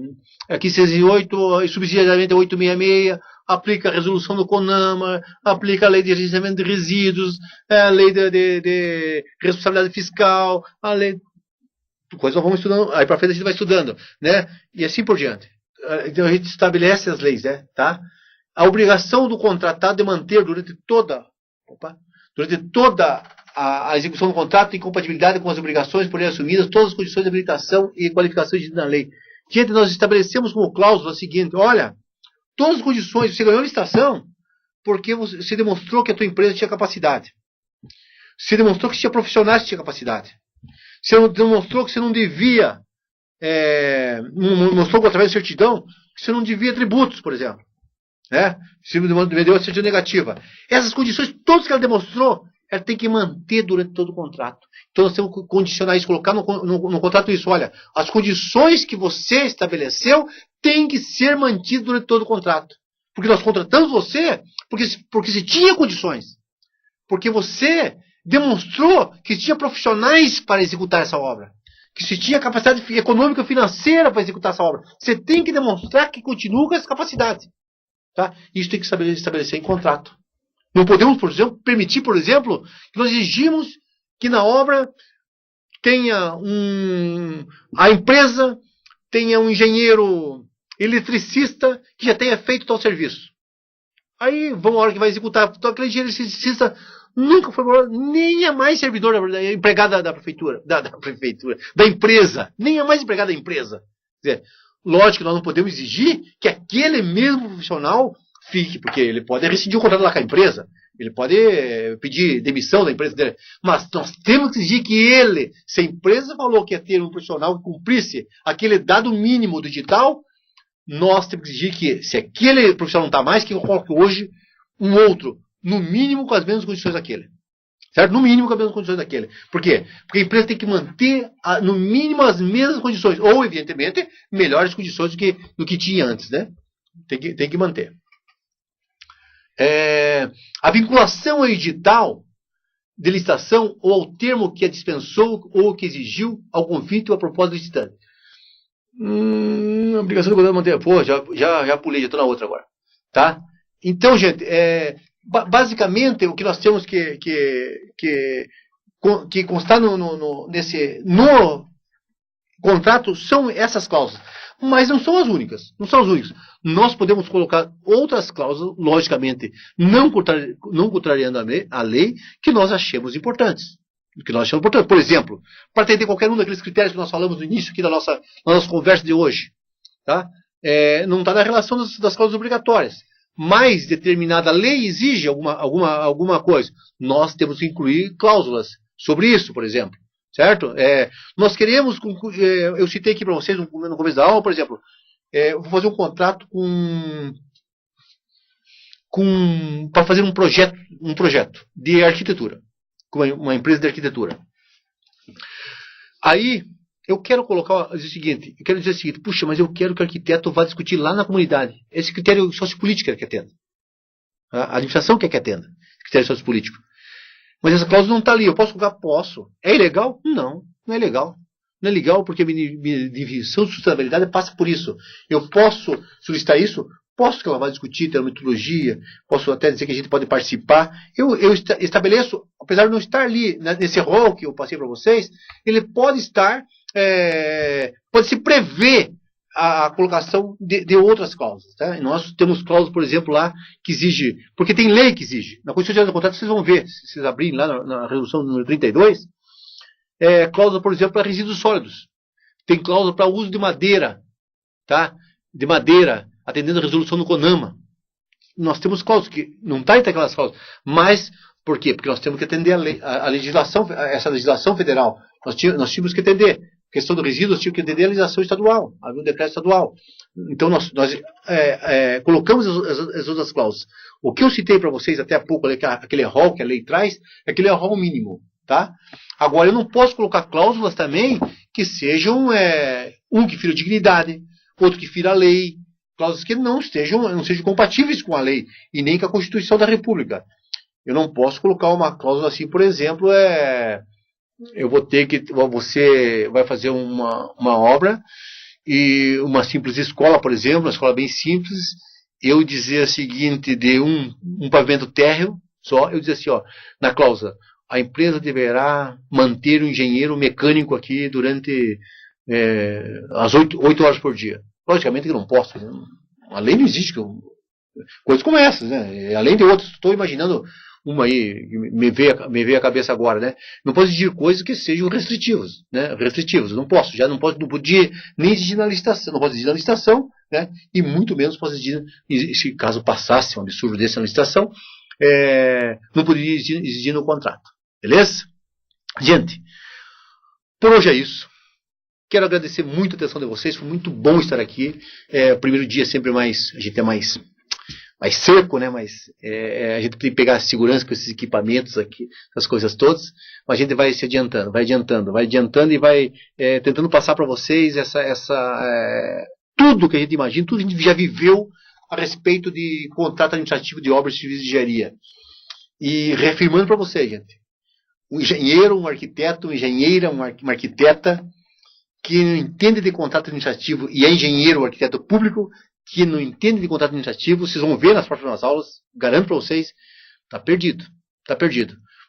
a 15.608, subsidiariamente a 866, aplica a resolução do CONAMA, aplica a lei de gerenciamento de resíduos, a lei de responsabilidade fiscal, a lei... Depois nós vamos estudando, aí para frente a gente vai estudando, né? E assim por diante. Então a gente estabelece as leis, né? Tá? A obrigação do contratado de manter durante toda a execução do contrato em compatibilidade com as obrigações por ele assumidas, todas as condições de habilitação e qualificação exigidas na lei. Gente, nós estabelecemos como cláusula a seguinte, olha, todas as condições, você ganhou a licitação porque você demonstrou que a tua empresa tinha capacidade. Você demonstrou que tinha profissionais que tinham capacidade. Você demonstrou que você não devia, mostrou através da certidão que você não devia tributos, por exemplo. Né? Se deu a certidão negativa. Essas condições, todas que ela demonstrou, ela tem que manter durante todo o contrato. Então nós temos que condicionar isso, colocar no contrato isso. Olha, as condições que você estabeleceu têm que ser mantidas durante todo o contrato. Porque nós contratamos você porque você tinha condições. Porque você demonstrou que tinha profissionais para executar essa obra. Que se tinha capacidade econômica e financeira para executar essa obra. Você tem que demonstrar que continua com essa capacidade. Tá? Isso tem que estabelecer em contrato. Não podemos, por exemplo, permitir, por exemplo, que nós exigimos que na obra tenha a empresa tenha um engenheiro eletricista que já tenha feito tal serviço. Aí, vamos a hora que vai executar, então aquele engenheiro eletricista nunca foi valorada, nem a mais servidor, empregada da prefeitura, da empresa, nem a mais empregada da empresa. Quer dizer, lógico que nós não podemos exigir que aquele mesmo profissional fique, porque ele pode rescindir o contrato lá com a empresa, ele pode pedir demissão da empresa dele, mas nós temos que exigir que ele, se a empresa falou que ia ter um profissional que cumprisse aquele dado mínimo do edital, nós temos que exigir que, se aquele profissional não está mais, que eu coloque hoje um outro, no mínimo com as mesmas condições daquele. Certo? No mínimo com as mesmas condições daquele. Por quê? Porque a empresa tem que manter, no mínimo, as mesmas condições. Ou, evidentemente, melhores condições do que tinha antes, né? Tem que manter. A vinculação ao edital de licitação ou ao termo que a dispensou ou que exigiu ao convite ou a proposta do licitante. A obrigação do governo manter. Pô, já pulei, já estou na outra agora. Tá? Então, gente, basicamente o que nós temos que constar no contrato são essas cláusulas. Mas não são as únicas. Não são as únicas. Nós podemos colocar outras cláusulas, logicamente, não contrariando a lei, que nós achemos importantes. Por exemplo, para atender qualquer um daqueles critérios que nós falamos no início aqui da nossa conversa de hoje. Tá? Não está na relação das cláusulas obrigatórias. Mas determinada lei exige alguma coisa. Nós temos que incluir cláusulas sobre isso, por exemplo. Certo? Nós queremos, eu citei aqui para vocês no começo da aula, por exemplo, vou fazer um contrato para fazer um projeto de arquitetura, com uma empresa de arquitetura. Aí, eu quero dizer o seguinte, puxa, mas eu quero que o arquiteto vá discutir lá na comunidade. Esse critério sociopolítico que atenda. A administração quer que atenda, critério sociopolítico. Mas essa cláusula não está ali. Eu posso colocar? Posso. É ilegal? Não é legal. Não é legal porque a minha divisão de sustentabilidade passa por isso. Eu posso solicitar isso? Posso que ela vá discutir, ter uma metodologia, posso até dizer que a gente pode participar. Eu estabeleço, apesar de não estar ali, nesse rol que eu passei para vocês, ele pode estar, pode se prever a colocação de outras cláusulas. Tá? E nós temos cláusulas, por exemplo, lá que exige, porque tem lei que exige. Na Constituição do Contrato vocês vão ver, se vocês abrirem lá na resolução número 32, cláusula, por exemplo, para resíduos sólidos. Tem cláusula para uso de madeira, tá? De madeira, atendendo a resolução do CONAMA. Nós temos cláusulas que não está entre aquelas cláusulas, mas por quê? Porque nós temos que atender a legislação, essa legislação federal. Nós tínhamos que atender. A questão do resíduo, nós tínhamos que atender a legislação estadual, havia um decreto estadual. Então, nós colocamos as outras cláusulas. O que eu citei para vocês até há pouco, aquele rol que a lei traz, aquele é o rol mínimo. Tá? Agora, eu não posso colocar cláusulas também que sejam um que fira dignidade, outro que fira a lei, cláusulas que não sejam compatíveis com a lei e nem com a Constituição da República. Eu não posso colocar uma cláusula assim, por exemplo, você vai fazer uma obra e uma simples escola, por exemplo, uma escola bem simples, eu dizer o seguinte, de um pavimento térreo só, eu dizer assim, na cláusula, a empresa deverá manter o engenheiro mecânico aqui durante as 8 horas por dia. Logicamente que eu não posso, né? A lei não existe, coisas como essas, né? Além de outras, estou imaginando uma aí, me veio a cabeça agora, né? Não posso exigir coisas que sejam restritivas, né? Restritivas, não podia nem exigir na licitação, não posso exigir na licitação, né? E muito menos posso exigir, se caso passasse um absurdo desse na licitação, não poderia exigir no contrato. Beleza? Gente, por hoje é isso. Quero agradecer muito a atenção de vocês, foi muito bom estar aqui. O primeiro dia sempre a gente é mais seco, né? Mas a gente tem que pegar a segurança com esses equipamentos aqui, essas coisas todas, mas a gente vai se adiantando, vai adiantando e vai tentando passar para vocês tudo que a gente imagina, tudo que a gente já viveu a respeito de contrato administrativo de obras de serviços de engenharia. E reafirmando para vocês, gente, um engenheiro, um arquiteto, uma engenheira, uma arquiteta que não entende de contrato administrativo e é engenheiro ou arquiteto público que não entende de contrato administrativo, vocês vão ver nas próximas aulas, garanto para vocês, está perdido.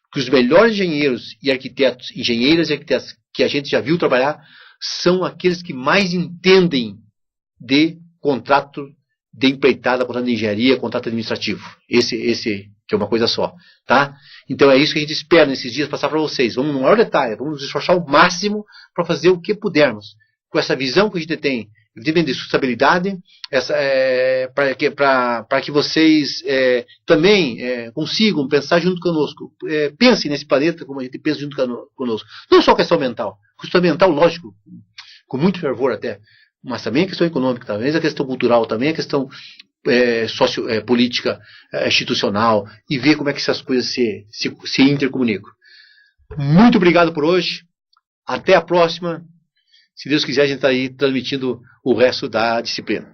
Porque os melhores engenheiros e arquitetos, engenheiras e arquitetos que a gente já viu trabalhar, são aqueles que mais entendem de contrato de empreitada, contrato de engenharia, contrato administrativo. Esse que é uma coisa só, tá? Então é isso que a gente espera nesses dias passar para vocês. Vamos no maior detalhe, vamos nos esforçar ao máximo para fazer o que pudermos, com essa visão que a gente tem, evidentemente de sustentabilidade, para que vocês também consigam pensar junto conosco. Pensem nesse planeta como a gente pensa junto conosco. Não só a questão ambiental, lógico, com muito fervor até, mas também a questão econômica, também a questão cultural, também a questão política, institucional, e ver como é que essas coisas se intercomunicam. Muito obrigado por hoje. Até a próxima. Se Deus quiser, a gente está aí transmitindo o resto da disciplina.